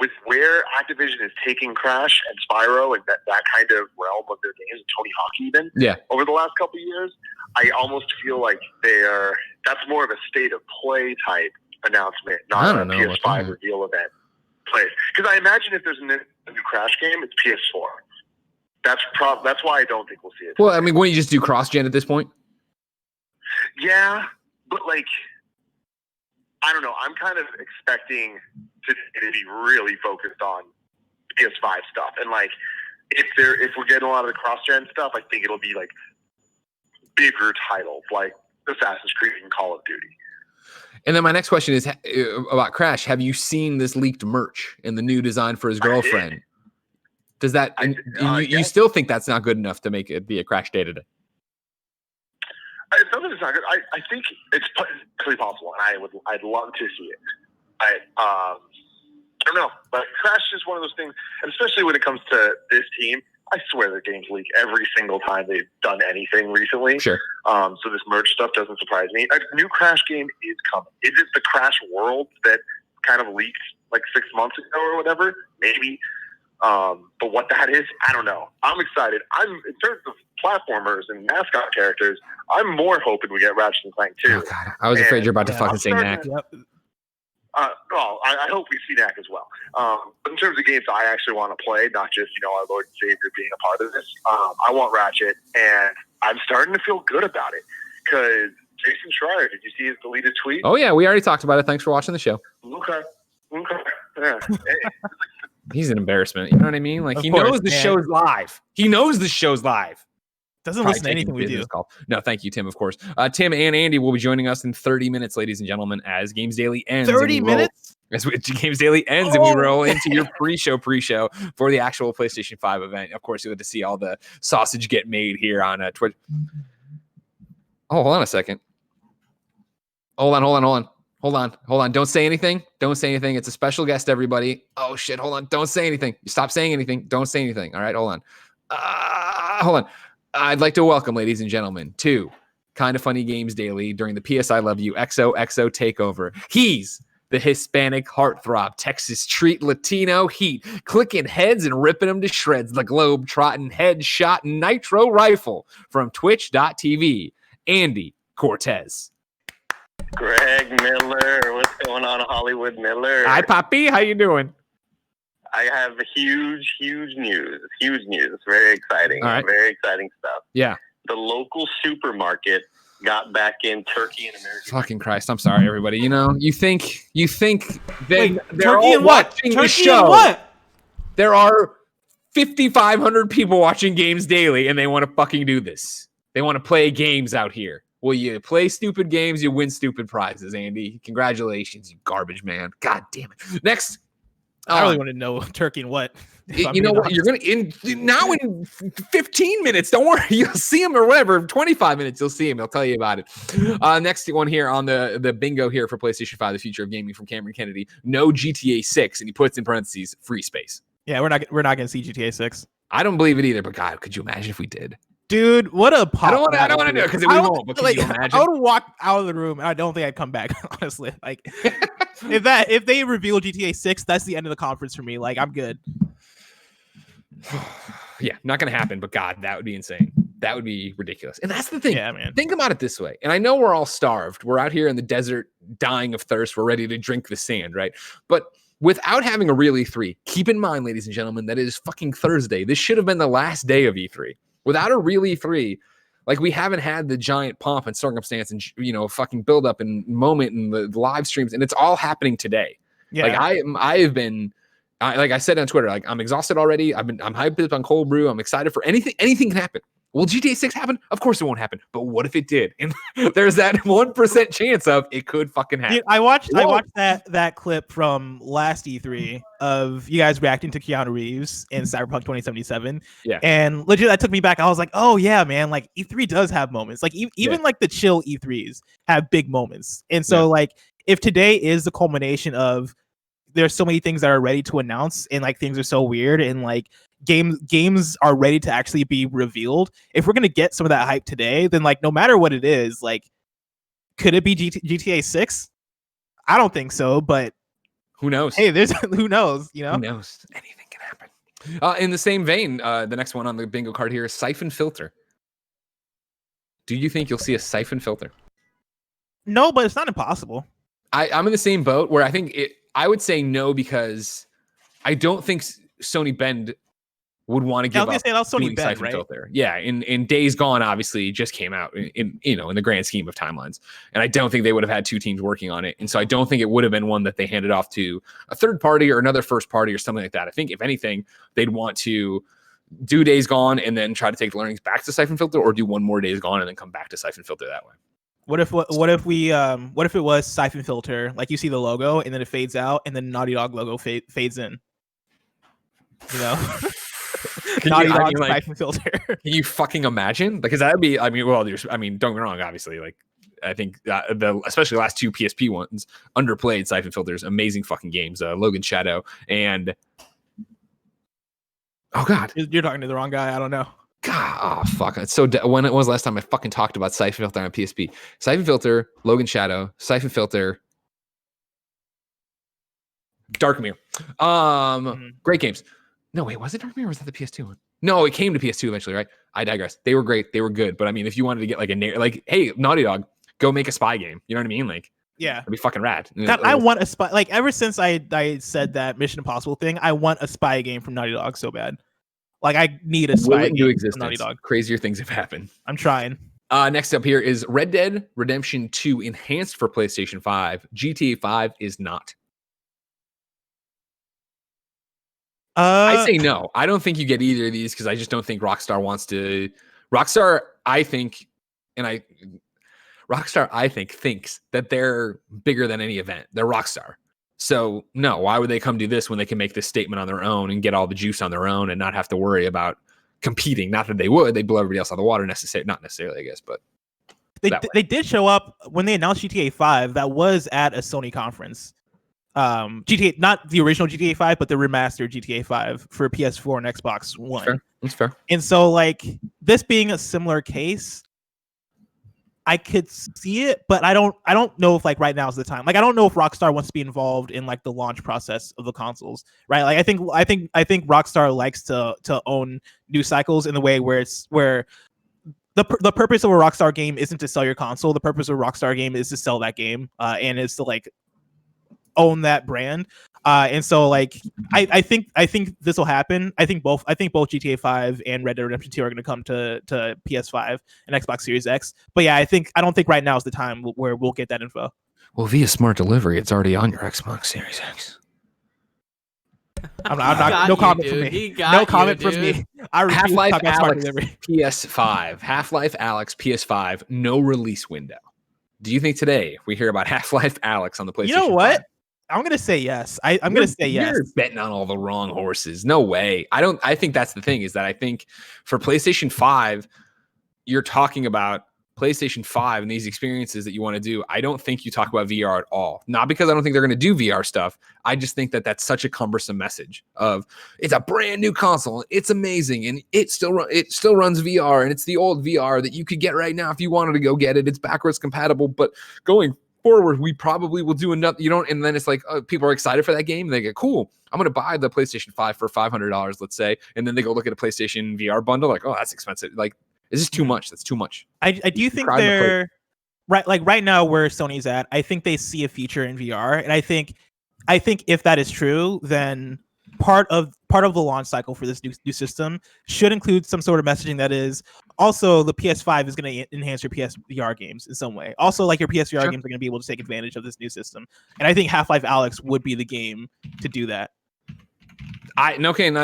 D: with where Activision is taking Crash and Spyro and that kind of realm of their games, Tony Hawk even, over the last couple of years, I almost feel like that's more of a state of play type announcement, not a PS5 reveal event place. Because I imagine if there's a new Crash game, it's PS4. That's why I don't think we'll see it.
A: Well, I mean, wouldn't you just do cross-gen at this point?
D: Yeah, but I don't know. I'm kind of expecting to be really focused on PS5 stuff, and if we're getting a lot of the cross-gen stuff, I think it'll be bigger titles like Assassin's Creed and Call of Duty.
A: And then my next question is about Crash. Have you seen this leaked merch and the new design for his girlfriend? Does that you still think that's not good enough to make it be a Crash day today?
D: It's not that it's not good. I think it's totally possible, and I'd love to see it. I don't know, but Crash is one of those things, and especially when it comes to this team. I swear their games leak every single time they've done anything recently. Sure. So this merge stuff doesn't surprise me. A new Crash game is coming. Is it the Crash World that kind of leaked 6 months ago or whatever? Maybe. But what that is, I don't know. I'm excited. In terms of platformers and mascot characters, I'm more hoping we get Ratchet and Clank too.
A: Oh, God. I was afraid you're about to fucking say Knack.
D: I hope we see Knack as well. But in terms of games I actually want to play, not just, our Lord and Savior being a part of this, I want Ratchet, and I'm starting to feel good about it. Because Jason Schreier, did you see his deleted tweet?
A: Oh, yeah, we already talked about it. Thanks for watching the show.
D: Okay. Yeah.
A: He's an embarrassment. You know what I mean? He knows the show's live. He knows the show's live.
B: Doesn't listen to anything we do.
A: Call. No, thank you, Tim, of course. Tim and Andy will be joining us in 30 minutes, ladies and gentlemen, as Games Daily ends.
B: 30 minutes?
A: As Games Daily ends and we roll into your pre-show for the actual PlayStation 5 event. Of course, you'll get to see all the sausage get made here on Twitch. Oh, hold on a second. Hold on. Don't say anything. It's a special guest, everybody. Oh, shit. Hold on. Don't say anything. Stop saying anything. Don't say anything. All right. Hold on. Hold on. I'd like to welcome, ladies and gentlemen, to Kind of Funny Games Daily during the PS I Love You XOXO takeover. He's the Hispanic heartthrob, Texas treat, Latino heat, clicking heads and ripping them to shreds, the globe trotting headshot nitro rifle from twitch.tv, Andy Cortez.
E: Greg Miller, what's going on, Hollywood Miller?
A: Hi, Poppy. How you doing?
E: I have huge news. It's very exciting.
A: All right.
E: Very exciting stuff.
A: Yeah.
E: The local supermarket got back in turkey and American.
A: Fucking Christ. I'm sorry, everybody. You think that
B: Wait,
A: they're
B: turkey
A: all
B: and what?
A: watching
B: Turkey
A: the show.
B: and what?
A: There are 5,500 people watching games daily, and they want to fucking do this. They want to play games out here. Well, you play stupid games, you win stupid prizes, Andy. Congratulations, you garbage man. God damn it. Next.
B: I really want to know Turkey and what.
A: You know what? You're going to, now in 15 minutes, don't worry. You'll see him or whatever. 25 minutes, you'll see him. He'll tell you about it. Next one here on the bingo here for PlayStation 5, the future of gaming from Cameron Kennedy. No GTA 6. And he puts in parentheses, free space.
B: Yeah, we're not going to see GTA 6.
A: I don't believe it either, but God, could you imagine if we did?
B: Dude, what a pop!
A: I don't want to do it because we won't. But could you imagine?
B: I would walk out of the room, and I don't think I'd come back. Honestly, like if they reveal GTA 6, that's the end of the conference for me. Like I'm good.
A: Yeah, not gonna happen. But God, that would be insane. That would be ridiculous. And that's the thing.
B: Yeah, man.
A: Think about it this way. And I know we're all starved. We're out here in the desert, dying of thirst. We're ready to drink the sand, right? But without having a real E3, keep in mind, ladies and gentlemen, that it is fucking Thursday. This should have been the last day of E3. Without a real E3, like we haven't had the giant pomp and circumstance and, fucking build up and moment and the live streams. And it's all happening today. Yeah. Like I have been, like I said on Twitter, like I'm exhausted already. I'm hyped up on cold brew. I'm excited for anything can happen. Will GTA 6 happen? Of course it won't happen. But what if it did? And there's that 1% chance of it could fucking happen.
B: Dude, I watched that clip from last E3 of you guys reacting to Keanu Reeves in Cyberpunk 2077.
A: Yeah.
B: And legit, that took me back. I was like, oh yeah, man, like E3 does have moments. Like even like the chill E3s have big moments. And so like if today is the culmination of there's so many things that are ready to announce and like things are so weird and like games are ready to actually be revealed. If we're going to get some of that hype today, then like no matter what it is, like could it be GTA 6? I don't think so, but
A: who knows?
B: Hey, there's who knows,
A: Who knows? Anything can happen. In the same vein, the next one on the bingo card here is Siphon Filter. Do you think you'll see a Siphon Filter?
B: No, but it's not impossible.
A: I'm in the same boat where I would say no because I don't think Sony Bend would want to give up
B: Sony Bend,
A: Siphon
B: right?
A: Filter. Yeah, in Days Gone, obviously, just came out in the grand scheme of timelines, and I don't think they would have had two teams working on it, and so I don't think it would have been one that they handed off to a third party or another first party or something like that. I think if anything, they'd want to do Days Gone and then try to take the learnings back to Siphon Filter, or do one more Days Gone and then come back to Siphon Filter that way.
B: What if it was Siphon Filter, like you see the logo and then it fades out and then Naughty Dog logo fades in? Naughty Dog Siphon Filter. Can
A: you fucking imagine? Because that would be, don't get me wrong, obviously, like I think especially the last two PSP ones underplayed Siphon Filters, amazing fucking games, Logan Shadow and oh god,
B: you're talking to the wrong guy. I don't know.
A: God, oh fuck! It's so. When it was last time I fucking talked about Siphon Filter on PSP? Siphon Filter, Logan Shadow, Siphon Filter, Dark Mirror. Great games. No, wait, was it Dark Mirror or was that the PS2 one? No, it came to PS2 eventually, right? I digress. They were great. They were good. But I mean, if you wanted to get like hey, Naughty Dog, go make a spy game. You know what I mean? Like,
B: yeah,
A: it'd be fucking rad.
B: God, I want a spy. Like ever since I said that Mission Impossible thing, I want a spy game from Naughty Dog so bad. Like I need a spy game from Naughty Dog.
A: Crazier things have happened.
B: I'm trying.
A: Next up here is Red Dead Redemption 2 enhanced for PlayStation 5. GTA 5 is not. I say no. I don't think you get either of these because I just don't think Rockstar wants to. Rockstar, I think thinks that they're bigger than any event. They're Rockstar. So no, why would they come do this when they can make this statement on their own and get all the juice on their own and not have to worry about competing? Not that they would. They'd blow everybody else out of the water not necessarily, I guess, but
B: they did show up when they announced GTA 5. That was at a Sony conference. GTA, not the original GTA 5, but the remastered GTA 5 for PS4 and Xbox One.
A: That's fair.
B: And so, like, this being a similar case, I could see it, but I don't know if like right now is the time. Like, I don't know if Rockstar wants to be involved in like the launch process of the consoles, right? Like, I think Rockstar likes to own news cycles in the way where the purpose of a Rockstar game isn't to sell your console. The purpose of a Rockstar game is to sell that game, and is to like own that brand. And so like I think this will happen. I think both GTA 5 and Red Dead Redemption 2 are going to come to PS5 and Xbox Series X. But yeah, I don't think right now is the time where we'll get that info.
A: Well, via smart delivery, it's already on your Xbox Series X.
B: I'm not. No comment from me. No comment from me. I refuse to
A: Half-Life
B: talk about smart
A: Alex
B: delivery.
A: PS5. Half-Life Alex PS5. No release window. Do you think today we hear about Half-Life Alex on the PlayStation?
B: You know what?
A: 5?
B: I'm gonna say yes. I'm gonna say yes.
A: You're betting on all the wrong horses. No way. I think that's the thing, is that I think for PlayStation 5, you're talking about PlayStation 5 and these experiences that you want to do. I don't think you talk about VR at all. Not because I don't think they're going to do VR stuff. I just think that that's such a cumbersome message of it's a brand new console. It's amazing. And it still runs VR, and it's the old VR that you could get right now if you wanted to go get it. It's backwards compatible, but going forward, we probably will do another, and then it's like, people are excited for that game. They get, cool, I'm going to buy the PlayStation 5 for $500, let's say. And then they go look at a PlayStation VR bundle. Like, oh, that's expensive. Like, is this too much? That's too much.
B: I do think they're right now where Sony's at. I think they see a future in VR, and I think if that is true, then part of the launch cycle for this new system should include some sort of messaging that is also the PS5 is going to enhance your PSVR games in some way. Also, like your PSVR games are going to be able to take advantage of this new system, and I think Half-Life Alex would be the game to do that.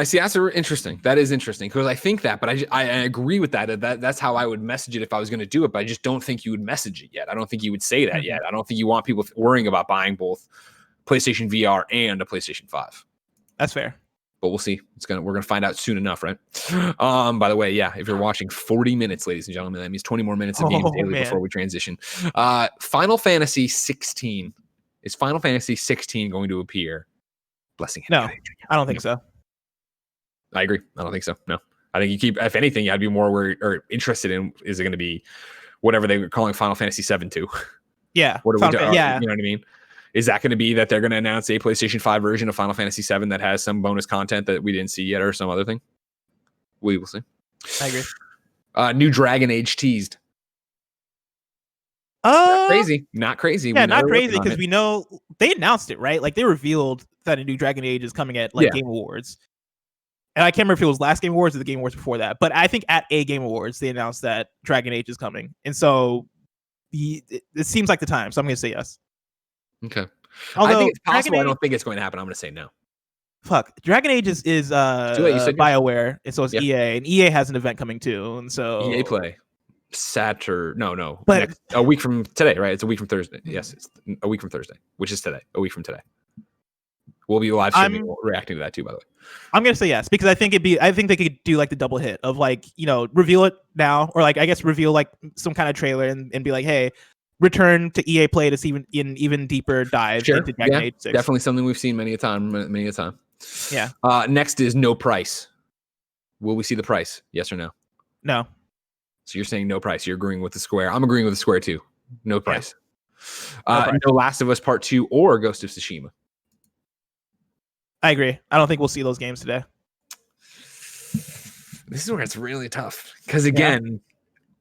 A: See, that's interesting. That is interesting, because I think that, but I agree with that. That's how I would message it if I was going to do it. But I just don't think you would message it yet. I don't think you would say that yet. I don't think you want people worrying about buying both PlayStation VR and a PlayStation 5.
B: That's fair.
A: But we'll see. We're gonna find out soon enough, right? By the way, yeah, if you're watching 40 minutes, ladies and gentlemen, that means 20 more minutes of games daily before we transition. Final Fantasy 16. Is Final Fantasy 16 going to appear? Blessing.
B: No, I don't think so.
A: I agree. I don't think so. No, I think if anything, I'd be more worried or interested in, is it going to be whatever they were calling Final Fantasy 7 2?
B: Yeah.
A: What are we doing?
B: Yeah.
A: You know what I mean? Is that going to be that they're going to announce a PlayStation 5 version of Final Fantasy 7 that has some bonus content that we didn't see yet, or some other thing? We will see.
B: I agree.
A: New Dragon Age teased. Not crazy.
B: Yeah, not crazy, because we know they announced it, right? Like, they revealed that a new Dragon Age is coming at Game Awards. And I can't remember if it was last Game Awards or the Game Awards before that, but I think at a Game Awards they announced that Dragon Age is coming, and so it seems like the time. So I'm going to say yes.
A: Okay.
B: Although,
A: I think it's possible. I don't think it's going to happen. I'm going to say no.
B: Fuck. Dragon Age is BioWare, and so it's EA, and EA has an event coming too, and so
A: EA Play. Saturday. No.
B: But
A: a week from today, right? It's a week from Thursday. Yes, it's a week from Thursday, which is today. A week from today. We'll be live streaming, reacting to that too, by the way. I'm
B: gonna say yes, because I think they could do like the double hit of, like, reveal it now, or like, I guess, reveal like some kind of trailer and be like, hey, return to EA Play to see an even deeper dive into Dragon Age 6.
A: Definitely something we've seen many a time.
B: Yeah.
A: Next is no price. Will we see the price? Yes or no?
B: No.
A: So you're saying no price. You're agreeing with the Square. I'm agreeing with the Square too. No price.
B: Yeah.
A: No Last of Us Part 2 or Ghost of Tsushima.
B: I agree. I don't think we'll see those games today.
A: This is where it's really tough, because again,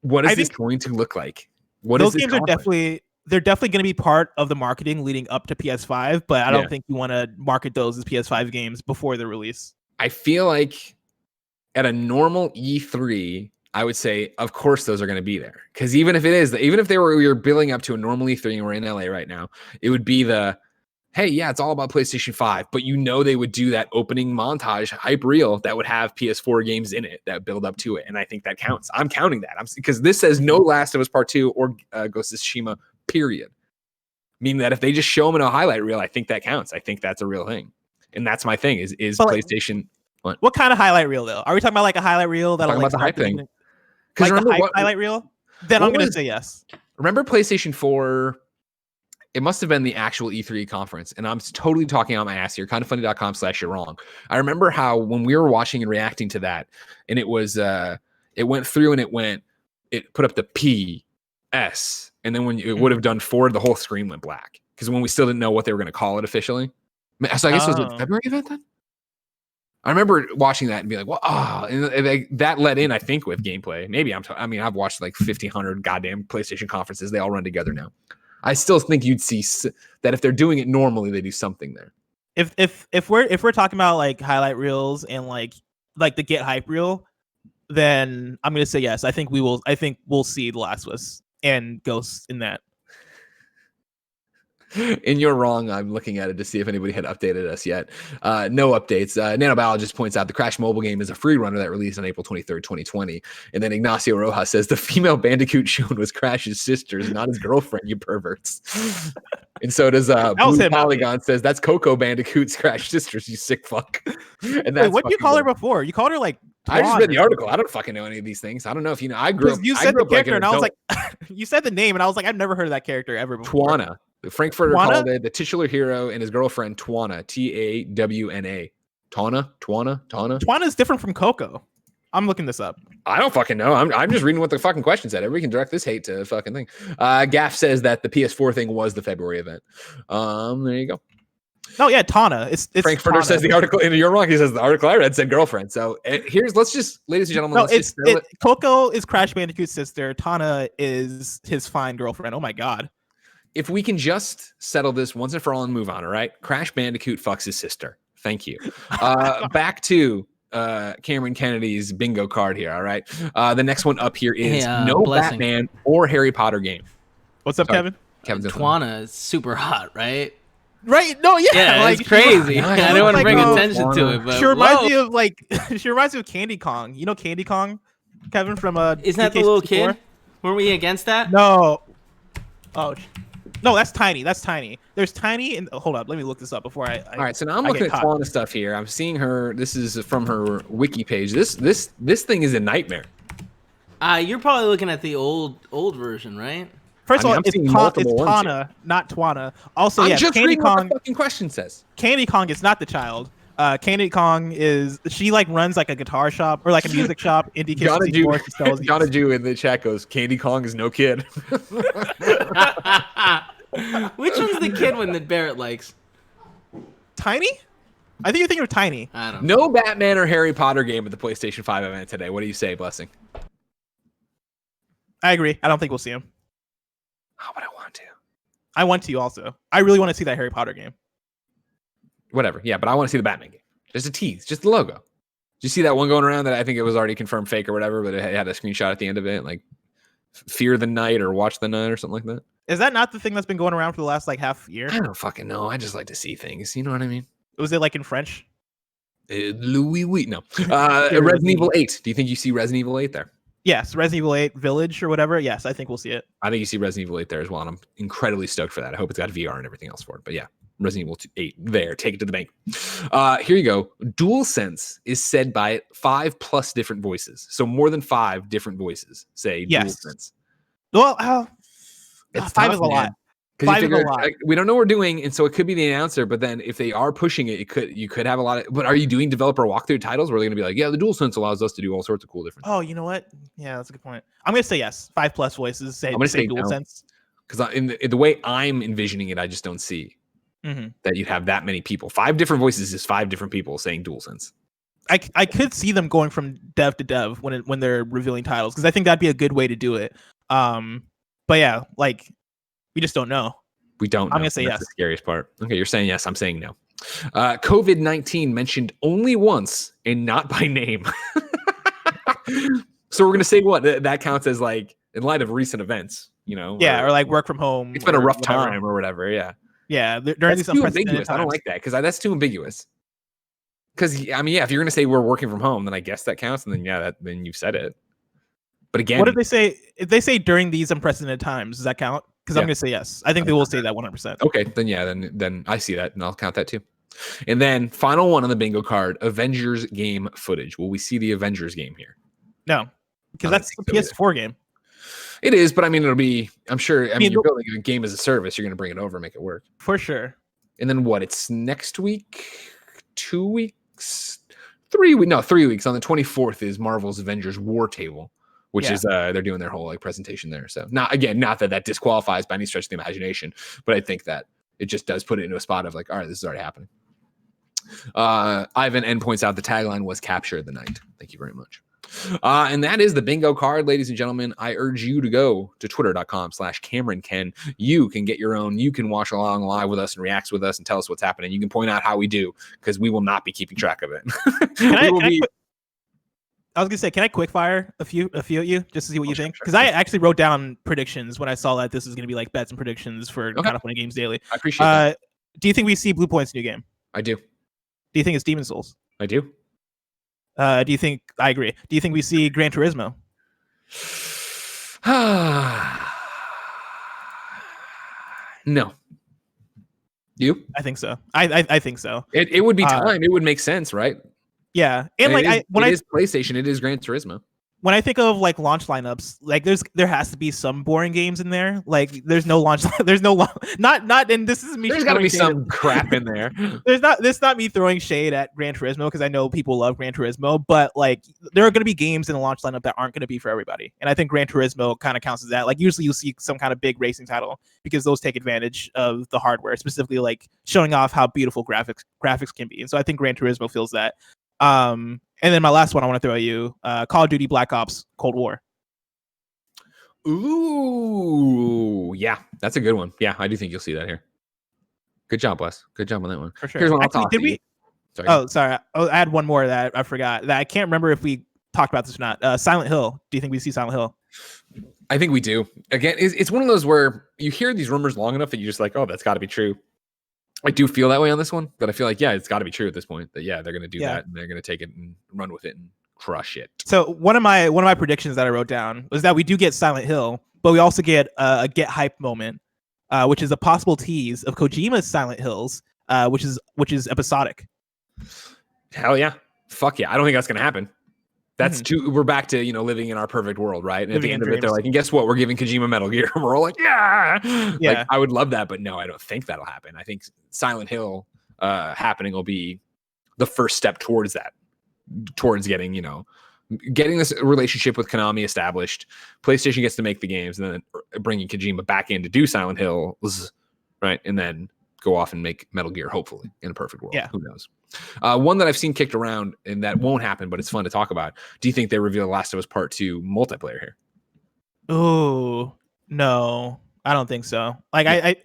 A: what is this going to look like?
B: Those games are definitely going to be part of the marketing leading up to PS5, but I don't think you want to market those as PS5 games before the release.
A: I feel like at a normal E3, I would say, of course, those are going to be there, because even if we were billing up to a normal E3 and we're in LA right now, it would be hey, yeah, it's all about PlayStation 5, but they would do that opening montage hype reel that would have PS4 games in it that build up to it, and I think that counts. I'm counting that, because this says no Last of Us Part 2 or Ghost of Tsushima, period. Meaning that if they just show them in a highlight reel, I think that counts. I think that's a real thing, and that's my thing. Is PlayStation?
B: What kind of highlight reel though? Are we talking about like a highlight reel that'll
A: about the hype thing?
B: Because like the highlight reel, then I'm going to say yes.
A: Remember PlayStation 4? It must have been the actual E3 conference, and I'm totally talking out my ass here. Kindoffunny.com/you're wrong. I remember how when we were watching and reacting to that, and it was it went through and it put up the P, S, and then when it would have done forward, the whole screen went black, because when we still didn't know what they were going to call it officially. So I guess it was a February event then. I remember watching that and being like, "Well, and that led in, I think, with gameplay. Maybe I've watched like 1,500 goddamn PlayStation conferences. They all run together now. I still think you'd see that if they're doing it normally, they do something there.
B: If we're talking about like highlight reels and like the get hype reel, then I'm gonna say yes. I think we'll see The Last of Us and Ghosts in that.
A: And you're wrong. I'm looking at it to see if anybody had updated us yet. No updates. Nanobiologist points out the Crash mobile game is a free runner that released on April 23rd, 2020. And then Ignacio Rojas says the female Bandicoot shown was Crash's sisters, not his girlfriend, you perverts. And so does Blue Polygon says that's Coco Bandicoot's Crash sisters, you sick fuck. And that's
B: what did you call her before? You called her like
A: I just read the article. I don't fucking know any of these things. I don't know if you know. I grew up.
B: You said the character, and I was like, you said the name, and I was like, I've never heard of that character ever before.
A: Twana. The Frankfurter called it the titular hero and his girlfriend Twana. Tawna. Twana
B: is different from Coco. I'm looking this up.
A: I don't fucking know. I'm just reading what the fucking question said. Everybody can direct this hate to the fucking thing. Gaff says that the PS4 thing was the February event. There you go.
B: Oh yeah, Tana. It's
A: Frankfurter
B: Tana.
A: says the article, and you're wrong. He says the article I read said girlfriend. So let's just, ladies and gentlemen,
B: Coco is Crash Bandicoot's sister. Tana is his fine girlfriend. Oh my god.
A: If we can just settle this once and for all and move on, all right? Crash Bandicoot fucks his sister. Thank you. Back to Cameron Kennedy's bingo card here, all right? The next one up here is no Blessing. Batman or Harry Potter game.
B: What's up, Kevin?
A: Kevin's
C: Twana is super hot, right?
B: Right? No, yeah,
C: like it's crazy. I didn't want to bring attention to it, but
B: she reminds me of she reminds me of Candy Kong. You know Candy Kong, Kevin from
C: Isn't that the little kid? Weren't we against that?
B: No. Oh, no, that's Tiny. That's Tiny. There's Tiny and hold up, let me look this up before I
A: all right, so now I'm looking at Twana stuff here. I'm seeing her. This is from her wiki page. This thing is a nightmare.
C: You're probably looking at the old version, right?
B: First of all, it's Tana, not Twana. Also, yeah,
A: Candy Kong. What the fucking question says.
B: Candy Kong is not the child. Candy Kong is runs like a guitar shop or like a music shop. Indie kids.
A: Ghana Jew in the chat goes, Candy Kong is no kid.
C: Which one's the kid one that Barrett likes?
B: Tiny? I think you're thinking of Tiny.
C: I don't know.
A: No Batman or Harry Potter game at the PlayStation 5 event today. What do you say, Blessing?
B: I agree. I don't think we'll see him.
A: Oh, but I want to.
B: I want to also. I really want to see that Harry Potter game.
A: Whatever. Yeah, but I want to see the Batman game. Just a tease. Just the logo. Did you see that one going around that I think it was already confirmed fake or whatever, but it had a screenshot at the end of it, like Fear the Night or Watch the Night or something like that?
B: Is that not the thing that's been going around for the last like half year?
A: I don't fucking know. I just like to see things. You know what I mean?
B: Was it like in French?
A: Louis Vuitton. No. Resident Evil 8. Do you think you see Resident Evil 8 there?
B: Yes, Resident Evil 8 Village or whatever. Yes, I think we'll see it.
A: I think you see Resident Evil 8 there as well, and I'm incredibly stoked for that. I hope it's got VR and everything else for it. But yeah, Resident Evil 8 there. Take it to the bank. Here you go. DualSense is said by 5+ different voices. So more than 5 different voices say DualSense.
B: Well, 5 is a lot. 5 is a lot.
A: We don't know what we're doing, and so it could be the announcer. But then, if they are pushing it, you could have a lot of. But are you doing developer walkthrough titles where they're going to be like, yeah, the DualSense allows us to do all sorts of cool different.
B: Oh, you know what? Yeah, that's a good point. I'm going to say yes. 5+ voices say DualSense.
A: Because in the way I'm envisioning it, I just don't see that you'd have that many people. 5 different voices is 5 different people saying DualSense.
B: I could see them going from dev to dev when they're revealing titles because I think that'd be a good way to do it. But yeah, like. We just don't know.
A: We don't know.
B: I'm going to say yes.
A: That's the scariest part. Okay, you're saying yes. I'm saying no. COVID-19 mentioned only once and not by name. So we're going to say what? That counts as like, in light of recent events, you know?
B: Yeah, or like work from home.
A: It's been a rough time or whatever, yeah.
B: Yeah, during these unprecedented times.
A: I don't like that because that's too ambiguous. Because, I mean, yeah, if you're going to say we're working from home, then I guess that counts. And then, then you've said it. But again.
B: What did they say? If they say during these unprecedented times, does that count? Because I'm going to say yes. I think they will say that 100%.
A: Okay, then yeah, then I see that, and I'll count that too. And then final one on the bingo card, Avengers game footage. Will we see the Avengers game here?
B: No, because that's the PS4 game.
A: It is, but I mean, it'll be, I'm sure, I mean, you're building a game as a service. You're going to bring it over and make it work.
B: For sure.
A: And then what? It's next week? 2 weeks? 3 weeks? No, 3 weeks. On the 24th is Marvel's Avengers War Table. Which is they're doing their whole like presentation there. So not that disqualifies by any stretch of the imagination, but I think that it just does put it into a spot of like, all right, this is already happening. Ivan N points out the tagline was "Capture the Night." Thank you very much. And that is the bingo card, ladies and gentlemen. I urge you to go to twitter.com/CameronKen. You can get your own. You can watch along live with us and react with us and tell us what's happening. You can point out how we do because we will not be keeping track of it.
B: I was gonna say, can I quick fire a few of you just to see what you think?
A: Sure,
B: Because I actually wrote down predictions when I saw that this is gonna be like bets and predictions for Kind of Funny Games Daily.
A: I appreciate that.
B: Do you think we see Blue Point's new game?
A: I do.
B: Do you think it's Demon Souls?
A: I do.
B: Do you think I agree? Do you think we see Gran Turismo?
A: No. You?
B: I think so. I think so.
A: It would be time. It would make sense, right?
B: Yeah, and like
A: it is PlayStation, it is Gran Turismo.
B: When I think of like launch lineups, like there has to be some boring games in there. Like there's no launch, not, and this is me.
A: There's got to be some crap in there.
B: This not me throwing shade at Gran Turismo because I know people love Gran Turismo, but like there are going to be games in the launch lineup that aren't going to be for everybody, and I think Gran Turismo kind of counts as that. Like usually you'll see some kind of big racing title because those take advantage of the hardware, specifically like showing off how beautiful graphics can be, and so I think Gran Turismo feels that. And then my last one I want to throw at you, Call of Duty Black Ops Cold War.
A: Ooh, yeah, that's a good one. Yeah, I do think you'll see that here. Good job, Wes. Good job on that one.
B: For sure.
A: Here's one
B: Actually, did we?
A: Sorry.
B: Oh, sorry. Oh, I had one more that I forgot. That I can't remember if we talked about this or not. Silent Hill. Do you think we see Silent Hill?
A: I think we do. Again, it's one of those where you hear these rumors long enough that you're just like, oh, that's got to be true. I do feel that way on this one, but I feel like, yeah, it's got to be true at this point. That yeah, they're going to do that, and they're going to take it and run with it and crush it.
B: So one of my predictions that I wrote down was that we do get Silent Hill, but we also get a get hype moment, which is a possible tease of Kojima's Silent Hills, which is episodic.
A: Hell yeah, fuck yeah! I don't think that's going to happen. That's too. We're back to living in our perfect world, right? And at the end of it, they're like, and guess what? We're giving Kojima Metal Gear. We're all like, yeah. Like, I would love that, but no, I don't think that'll happen. I think Silent Hill happening will be the first step towards that, towards getting this relationship with Konami established. PlayStation gets to make the games, and then bringing Kojima back in to do Silent Hills, right? And then go off and make Metal Gear, hopefully, in a perfect world.
B: Yeah.
A: Who knows? One that I've seen kicked around and that won't happen, but it's fun to talk about. Do you think they reveal Last of Us Part 2 multiplayer here?
B: Oh, no. I don't think so. Like, I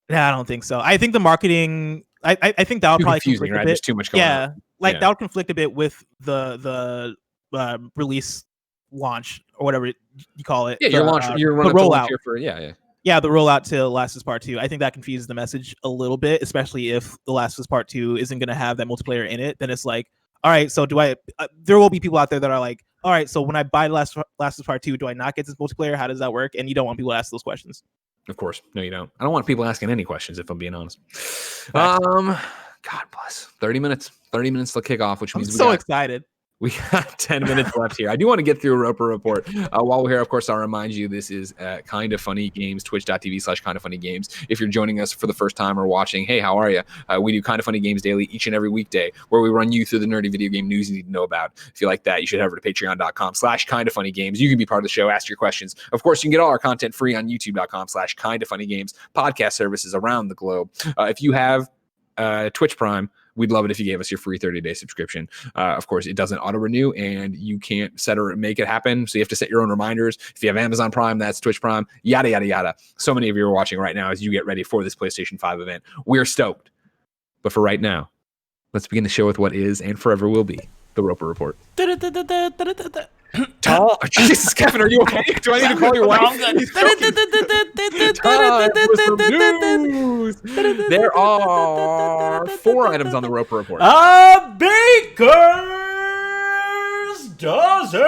B: don't think so. I think the marketing, I think that would probably
A: confusing, right? There's too much going on.
B: That would conflict a bit with the release launch or whatever you call it.
A: Yeah, your rollout for
B: Yeah, the rollout to Last of Us Part 2. I think that confuses the message a little bit, especially if the Last of Us Part 2 isn't going to have that multiplayer in it. Then it's like, all right, so do I? There will be people out there that are like, all right, so when I buy Last of Us Part 2, do I not get this multiplayer? How does that work? And you don't want people to ask those questions.
A: Of course, no, you don't. I don't want people asking any questions, if I'm being honest. God bless. 30 minutes till kickoff, which means
B: I'm so excited.
A: We got 10 minutes left here. I do want to get through a Roper Report. While we're here, of course, I'll remind you this is Kind of Funny Games, twitch.tv/kindoffunnygames. If you're joining us for the first time or watching, hey, how are you? We do Kind of Funny Games daily each and every weekday where we run you through the nerdy video game news you need to know about. If you like that, you should head over to patreon.com/kindoffunnygames. You can be part of the show, ask your questions. Of course, you can get all our content free on youtube.com/kindoffunnygames, podcast services around the globe. If you have Twitch Prime, we'd love it if you gave us your free 30-day subscription. Of course, it doesn't auto-renew, and you can't set or make it happen, so you have to set your own reminders. If you have Amazon Prime, that's Twitch Prime, yada, yada, yada. So many of you are watching right now as you get ready for this PlayStation 5 event. We're stoked. But for right now, let's begin the show with what is and forever will be the Roper Report. Jesus, Kevin, are you okay? Do I need to call your wife? There are 4 items on the Roper Report.
C: A baker's dozen.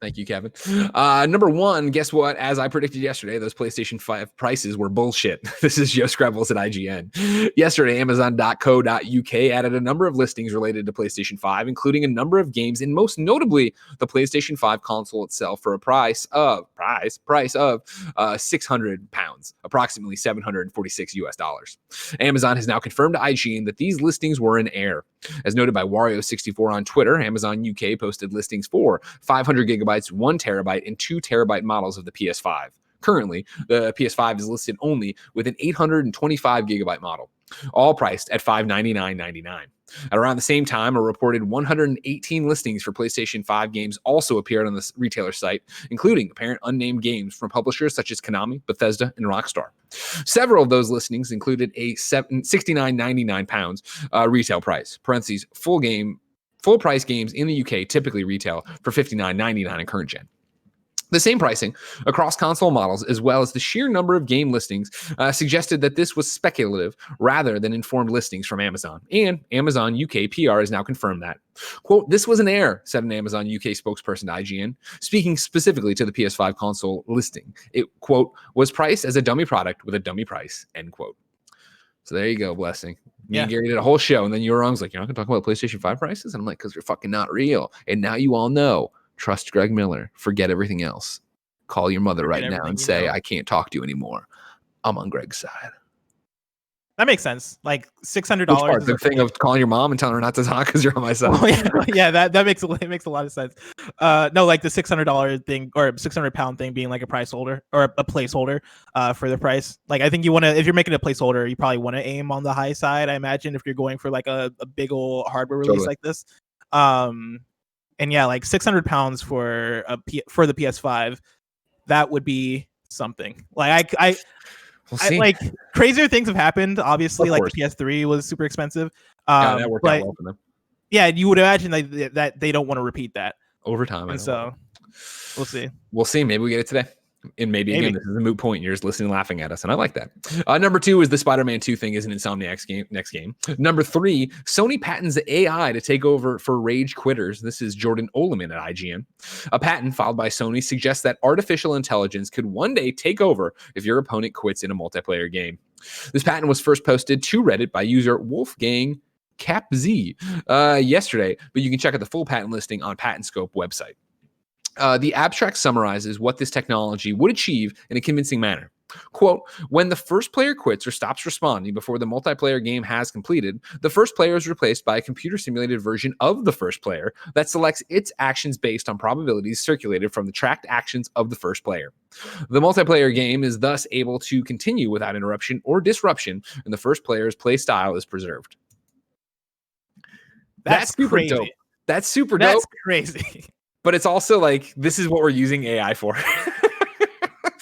A: Thank you, Kevin. Number 1, guess what? As I predicted yesterday, those PlayStation 5 prices were bullshit. This is Skrebbels at IGN. Yesterday, Amazon.co.uk added a number of listings related to PlayStation 5, including a number of games, and most notably, the PlayStation 5 console itself for a price of £600, approximately $746. Amazon has now confirmed to IGN that these listings were in error. As noted by Wario64 on Twitter, Amazon UK posted listings for 500 gigabytes, 1 terabyte, and 2 terabyte models of the PS5. Currently, the PS5 is listed only with an 825 gigabyte model, all priced at $599.99. At around the same time, a reported 118 listings for PlayStation 5 games also appeared on the retailer site, including apparent unnamed games from publishers such as Konami, Bethesda, and Rockstar. Several of those listings included a £69.99 retail price, full Full price games in the UK typically retail for $59.99 in current gen. The same pricing across console models, as well as the sheer number of game listings, suggested that this was speculative rather than informed listings from Amazon. And Amazon UK PR has now confirmed that. Quote, "This was an error," said an Amazon UK spokesperson to IGN, speaking specifically to the PS5 console listing. It, quote, "was priced as a dummy product with a dummy price," end quote. So there you go, Blessing. Me and Gary did a whole show, and then you were on, was like, "You're not going to talk about PlayStation 5 prices?" And I'm like, "Because they're fucking not real." And now you all know. Trust Greg Miller. Forget everything else. Call your mother right now and say, "I can't talk to you anymore. I'm on Greg's side."
B: That makes sense. Like $600.
A: The thing of calling your mom and telling her not to talk because you're on my side.
B: Oh, yeah, that makes a lot of sense. No, like the $600 thing or £600 thing being like a price holder or a placeholder for the price. Like I think you want to, if you're making a placeholder, you probably want to aim on the high side. I imagine if you're going for like a big old hardware release like this. And yeah, like £600 for the PS5, that would be something. Like I like crazier things have happened. Obviously, like the PS3 was super expensive.
A: That worked out well for them.
B: Yeah, you would imagine that they don't want to repeat that
A: over time.
B: And so we'll see.
A: We'll see. Maybe we get it today. And maybe again, this is a moot point. You're just listening, laughing at us, and I like that. Number 2 is the Spider-Man 2 thing is an Insomniac's next game. Number 3, Sony patents AI to take over for Ragequitters. This is Jordan Oloman at IGN. A patent filed by Sony suggests that artificial intelligence could one day take over if your opponent quits in a multiplayer game. This patent was first posted to Reddit by user Wolfgang CapZ yesterday, but you can check out the full patent listing on PatentScope website. The abstract summarizes what this technology would achieve in a convincing manner. Quote, "When the first player quits or stops responding before the multiplayer game has completed, the first player is replaced by a computer-simulated version of the first player that selects its actions based on probabilities circulated from the tracked actions of the first player. The multiplayer game is thus able to continue without interruption or disruption, and the first player's play style is preserved." That's super
B: crazy.
A: dope. That's super dope.
B: That's crazy.
A: But it's also like, this is what we're using AI for.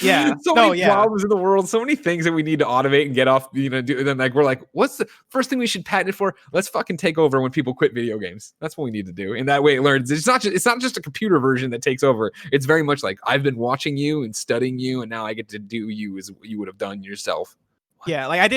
B: Yeah.
A: So many problems in the world, so many things that we need to automate and get off, do. And then like, we're like, what's the first thing we should patent it for? Let's fucking take over when people quit video games. That's what we need to do. And that way it learns. It's not just a computer version that takes over. It's very much like, I've been watching you and studying you, and now I get to do you as you would have done yourself.
B: Yeah, like I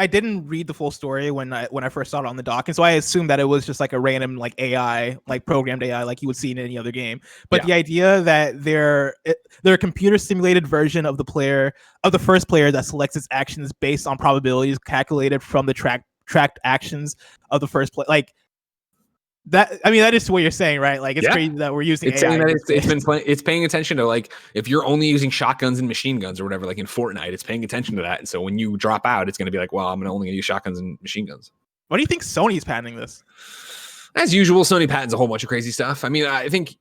B: didn't read the full story when I first saw it on the dock, and so I assumed that it was just like a random like AI, like programmed AI, like you would see in any other game. But the idea that they're a computer simulated version of the first player that selects its actions based on probabilities calculated from the tracked actions of the first player, like that. I mean, that is what you're saying, right? Like it's crazy that we're using AI.
A: Saying that it's paying attention to, like, if you're only using shotguns and machine guns or whatever, like in Fortnite, it's paying attention to that. And so when you drop out, it's going to be like, well, I'm only going to use shotguns and machine guns.
B: What do you think Sony's patenting this?
A: As usual, Sony patents a whole bunch of crazy stuff. I mean, I think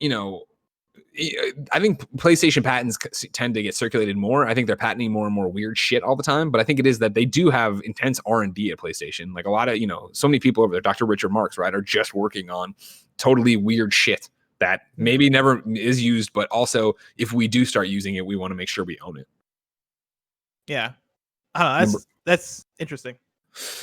A: PlayStation patents tend to get circulated more. I think they're patenting more and more weird shit all the time. But I think it is that they do have intense R&D at PlayStation. Like a lot of, so many people over there, Dr. Richard Marks, right, are just working on totally weird shit that maybe never is used. But also, if we do start using it, we want to make sure we own it.
B: Yeah. I don't know. That's interesting.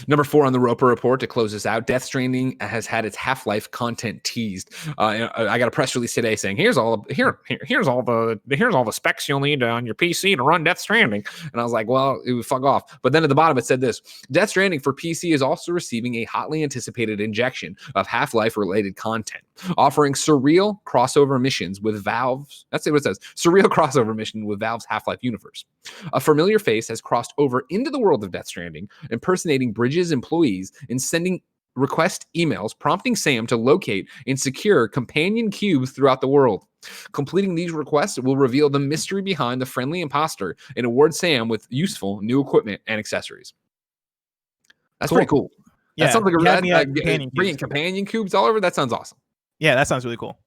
A: Number 4 on the Roper Report to close this out. Death Stranding has had its Half-Life content teased. I got a press release today saying here's all the specs you'll need on your PC to run Death Stranding. And I was like, well, it would fuck off. But then at the bottom it said this: Death Stranding for PC is also receiving a hotly anticipated injection of Half-Life related content, offering surreal crossover missions with Valve's. That's what it says. Surreal crossover mission with Valve's Half-Life universe. A familiar face has crossed over into the world of Death Stranding, impersonating Bridges employees and sending request emails prompting Sam to locate and secure companion cubes throughout the world. Completing these requests will reveal the mystery behind the friendly imposter and award Sam with useful new equipment and accessories. That's pretty cool.
B: Yeah,
A: that sounds like bringing companion cubes all over. That sounds awesome.
B: Yeah, that sounds really cool.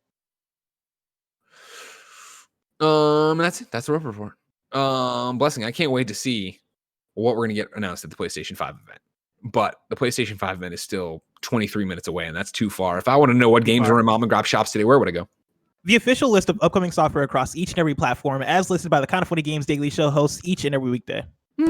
A: That's it. That's the Roper Report. Blessing, I can't wait to see what we're going to get announced at the PlayStation 5 event. But the PlayStation 5 event is still 23 minutes away, and that's too far. If I want to know what games are in mom and grab shops today, where would I go?
B: The official list of upcoming software across each and every platform, as listed by the Kind of Funny Games Daily Show hosts each and every weekday.
A: Yeah.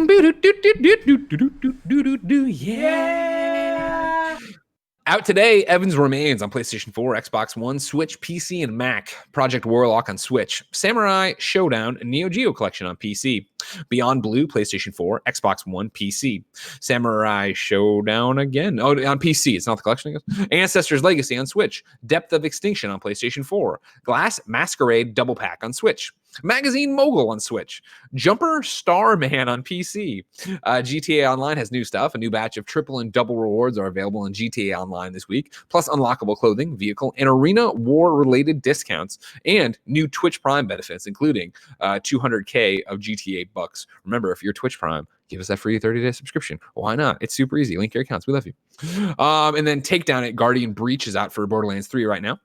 A: Out today, Evans Remains on PlayStation 4, Xbox One, Switch, PC, and Mac. Project Warlock on Switch. Samurai Showdown Neo Geo Collection on PC. Beyond Blue, PlayStation 4, Xbox One, PC. Samurai Showdown again. Oh, on PC. It's not the collection, I guess. Ancestors Legacy on Switch. Depth of Extinction on PlayStation 4. Glass Masquerade Double Pack on Switch. Magazine Mogul on Switch. Jumper Starman on PC. GTA Online has new stuff. A new batch of triple and double rewards are available in GTA Online this week, plus unlockable clothing, vehicle, and arena war-related discounts, and new Twitch Prime benefits, including 200K of GTA bucks. Remember, if you're Twitch Prime, give us that free 30-day subscription. Why not? It's super easy. Link your accounts. We love you. And then Takedown at Guardian Breach is out for Borderlands 3 right now.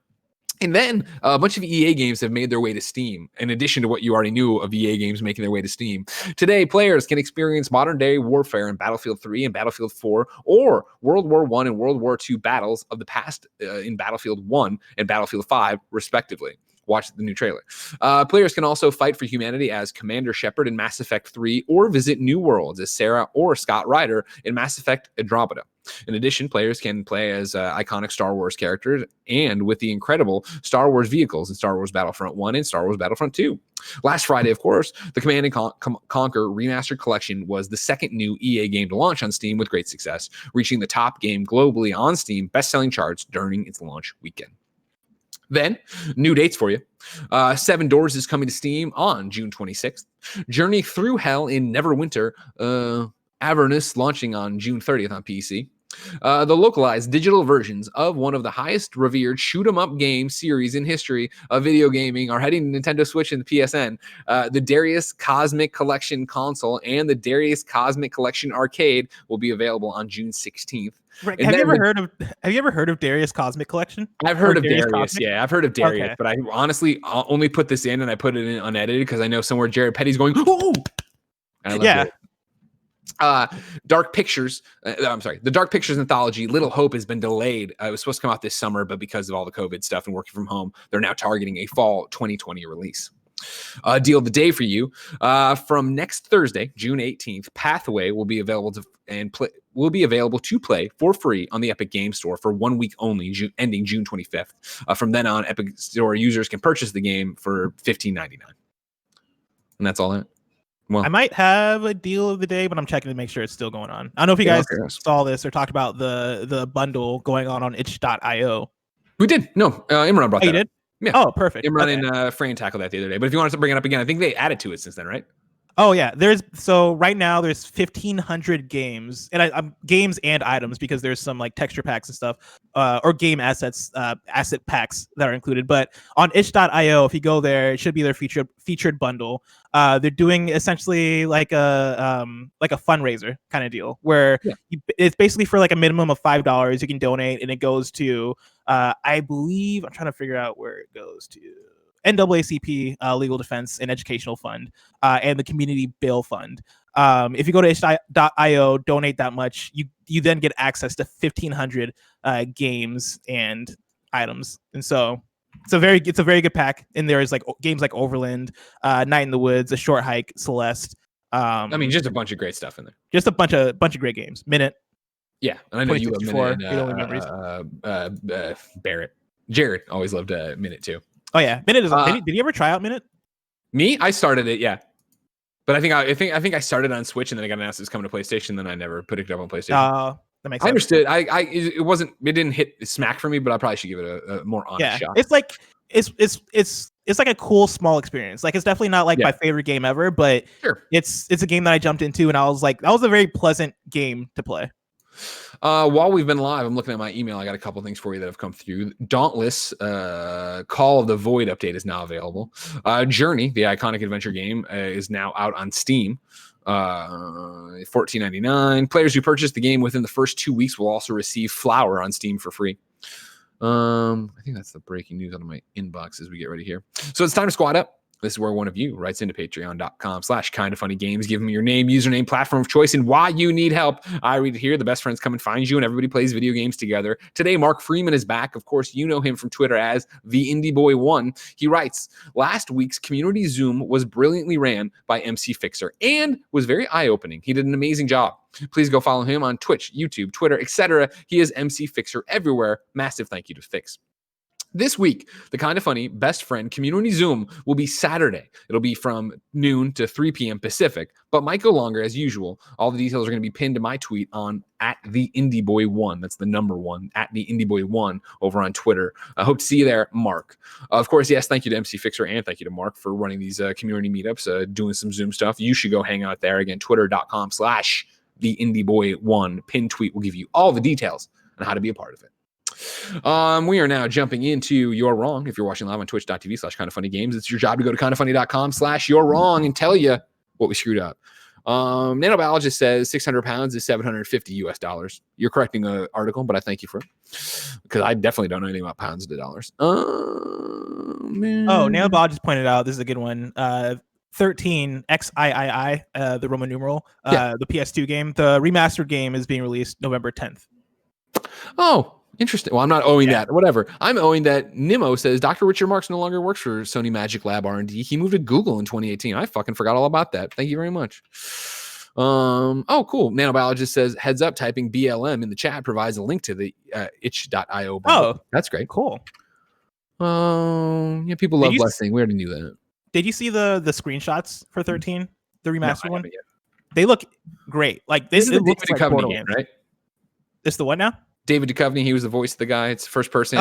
A: And then a bunch of EA games have made their way to Steam, in addition to what you already knew of EA games making their way to Steam. Today, players can experience modern-day warfare in Battlefield 3 and Battlefield 4, or World War I and World War II battles of the past in Battlefield 1 and Battlefield 5, respectively. Watch the new trailer. Players can also fight for humanity as Commander Shepard in Mass Effect 3, or visit new worlds as Sarah or Scott Ryder in Mass Effect Andromeda. In addition, players can play as iconic Star Wars characters and with the incredible Star Wars vehicles in Star Wars Battlefront 1 and Star Wars Battlefront 2. Last Friday, of course, the Command & Conquer Remastered Collection was the second new EA game to launch on Steam with great success, reaching the top game globally on Steam best-selling charts during its launch weekend. Then, new dates for you. Seven Doors is coming to Steam on June 26th. Journey Through Hell in Neverwinter, Avernus launching on June 30th on PC. The localized digital versions of one of the highest revered shoot-'em-up game series in history of video gaming are heading to Nintendo Switch and the PSN. The Darius Cosmic Collection console and the Darius Cosmic Collection arcade will be available on June 16th.
B: Rick, have you ever heard of Darius Cosmic Collection?
A: I've heard of
B: Darius
A: Darius.
B: Cosmic?
A: Yeah, I've heard of Darius,
B: Okay.
A: but I honestly only put this in and I put it in unedited because I know somewhere Jared Petty's going, "Ooh!" And I love
B: Yeah.
A: it. Dark Pictures. The Dark Pictures anthology Little Hope has been delayed. It was supposed to come out this summer, but because of all the COVID stuff and working from home, they're now targeting a fall 2020 release. Deal of the day for you. From next Thursday, June 18th, Pathway will be available to play for free on the Epic Game Store for 1 week only, ending June 25th. From then on, Epic Store users can purchase the game for $15.99. And that's all that. Well,
B: I might have a deal of the day, but I'm checking to make sure it's still going on. I don't know if you guys saw this or talked about the bundle going on itch.io.
A: We did. No, Imran brought that
B: you did?
A: up. Yeah.
B: Oh, perfect.
A: Imran and Fran tackled that the other day. But if you want to bring it up again, I think they added to it since then, right?
B: Oh yeah, so right now there's 1,500 games and games and items because there's some like texture packs and stuff, or game assets, asset packs that are included. But on itch.io, if you go there, it should be their featured bundle. They're doing essentially like a fundraiser kind of deal where it's basically for like a minimum of $5 you can donate, and it goes to I believe I'm trying to figure out where it goes to. NAACP Legal Defense and Educational Fund and the Community Bail Fund. If you go to itch.io, donate that much, you then get access to 1,500 games and items. And so it's a very good pack. And there is like games like Overland, Night in the Woods, A Short Hike, Celeste.
A: Just a bunch of great stuff in there.
B: Just a bunch of great games. Minute.
A: Yeah, and I know you love Minute. Barrett. Jared always loved Minute too.
B: Oh yeah, Minute is. Did you ever try out Minute?
A: Me, I started it, yeah, but I think I started on Switch and then I got announced it's coming to PlayStation. Then I never put it up on PlayStation.
B: That makes sense.
A: I understood. It didn't hit smack for me, but I probably should give it a more honest shot.
B: It's like it's like a cool small experience. Like it's definitely not like my favorite game ever, but it's a game that I jumped into and I was like, that was a very pleasant game to play.
A: While we've been live, I'm looking at my email. I got a couple things for you that have come through. Dauntless Call of the Void update is now available. Journey, the iconic adventure game, is now out on Steam. $14.99. Players who purchase the game within the first 2 weeks will also receive Flower on Steam for free. I think that's the breaking news out of my inbox as we get ready here. So it's time to squad up. This is where one of you writes into patreon.com/kindoffunnygames. Give them your name, username, platform of choice, and why you need help. I read it here. The best friends come and find you, and everybody plays video games together. Today, Mark Freeman is back. Of course, you know him from Twitter as the Indie Boy 1. He writes, last week's community Zoom was brilliantly ran by MC Fixer and was very eye-opening. He did an amazing job. Please go follow him on Twitch, YouTube, Twitter, etc. He is MC Fixer everywhere. Massive thank you to Fix. This week, the Kinda Funny Best Friend Community Zoom will be Saturday. It'll be from noon to 3 p.m. Pacific, but might go longer as usual. All the details are going to be pinned to my tweet on @TheIndieBoy1. That's the number 1, @TheIndieBoy1 over on Twitter. I hope to see you there, Mark. Of course, yes, thank you to MC Fixer and thank you to Mark for running these community meetups, doing some Zoom stuff. You should go hang out there. Again, twitter.com/TheIndieBoy1. Pinned tweet will give you all the details on how to be a part of it. We are now jumping into You're Wrong. If you're watching live on twitch.tv/kindoffunnygames, it's your job to go to kindoffunny.com/you're wrong and tell you what we screwed up. Nanobiologist says 600 pounds is $750 US. You're correcting the article, but I thank you for it because I definitely don't know anything about pounds to dollars. Man.
B: Oh, Nanobiologist pointed out, this is a good one. 13 XIII, the Roman numeral, the PS2 game. The remastered game is being released November 10th.
A: Oh, interesting. Well, I'm not owing that. Whatever. I'm owing that. Nimo says Dr. Richard Marks no longer works for Sony Magic Lab R&D. He moved to Google in 2018. I fucking forgot all about that. Thank you very much. Oh, cool. Nanobiologist says heads up. Typing BLM in the chat provides a link to the itch.io.
B: Oh,
A: that's great.
B: Cool.
A: Yeah, people love blessing. We already knew that.
B: Did you see the screenshots for 13, the remastered one?
A: Yet.
B: They look great. Like this, it looks like Portal
A: game, right?
B: It's the what now?
A: David Duchovny, he was the voice of the guy. It's first person.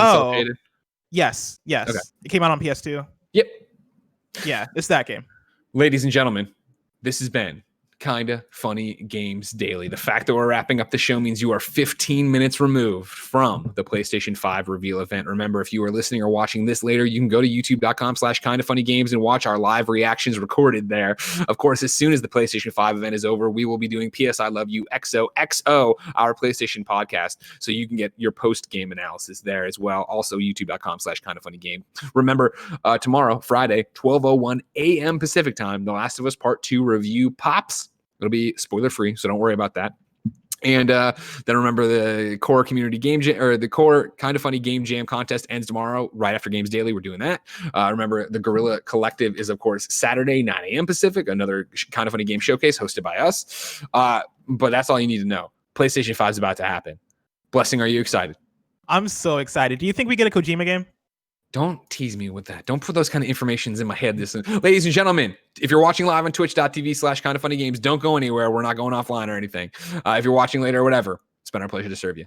B: Yes. Okay. It came out on PS2.
A: Yep.
B: Yeah, it's that game.
A: Ladies and gentlemen, this has been Kinda Funny Games Daily. The fact that we're wrapping up the show means you are 15 minutes removed from the PlayStation 5 Reveal Event. Remember, if you are listening or watching this later, you can go to youtube.com/kindoffunnygames and watch our live reactions recorded there. Of course, as soon as the PlayStation 5 event is over, we will be doing PS I Love You XOXO, our PlayStation podcast, so you can get your post-game analysis there as well. Also, youtube.com/kindoffunnygame. Remember, tomorrow, Friday, 12:01 a.m. Pacific time, The Last of Us Part 2 review pops. It'll be spoiler free, so don't worry about that. And then remember, the core community game jam, or the core Kinda Funny game jam contest ends tomorrow, right after Games Daily. We're doing that. Remember, the Guerilla Collective is, of course, Saturday, 9 a.m. Pacific, another Kinda Funny game showcase hosted by us. But that's all you need to know. PlayStation 5 is about to happen. Blessing, are you excited?
B: I'm so excited. Do you think we get a Kojima game?
A: Don't tease me with that. Don't put those kind of informations in my head. Ladies and gentlemen, if you're watching live on twitch.tv/kindoffunnygames, don't go anywhere. We're not going offline or anything. If you're watching later or whatever, it's been our pleasure to serve you.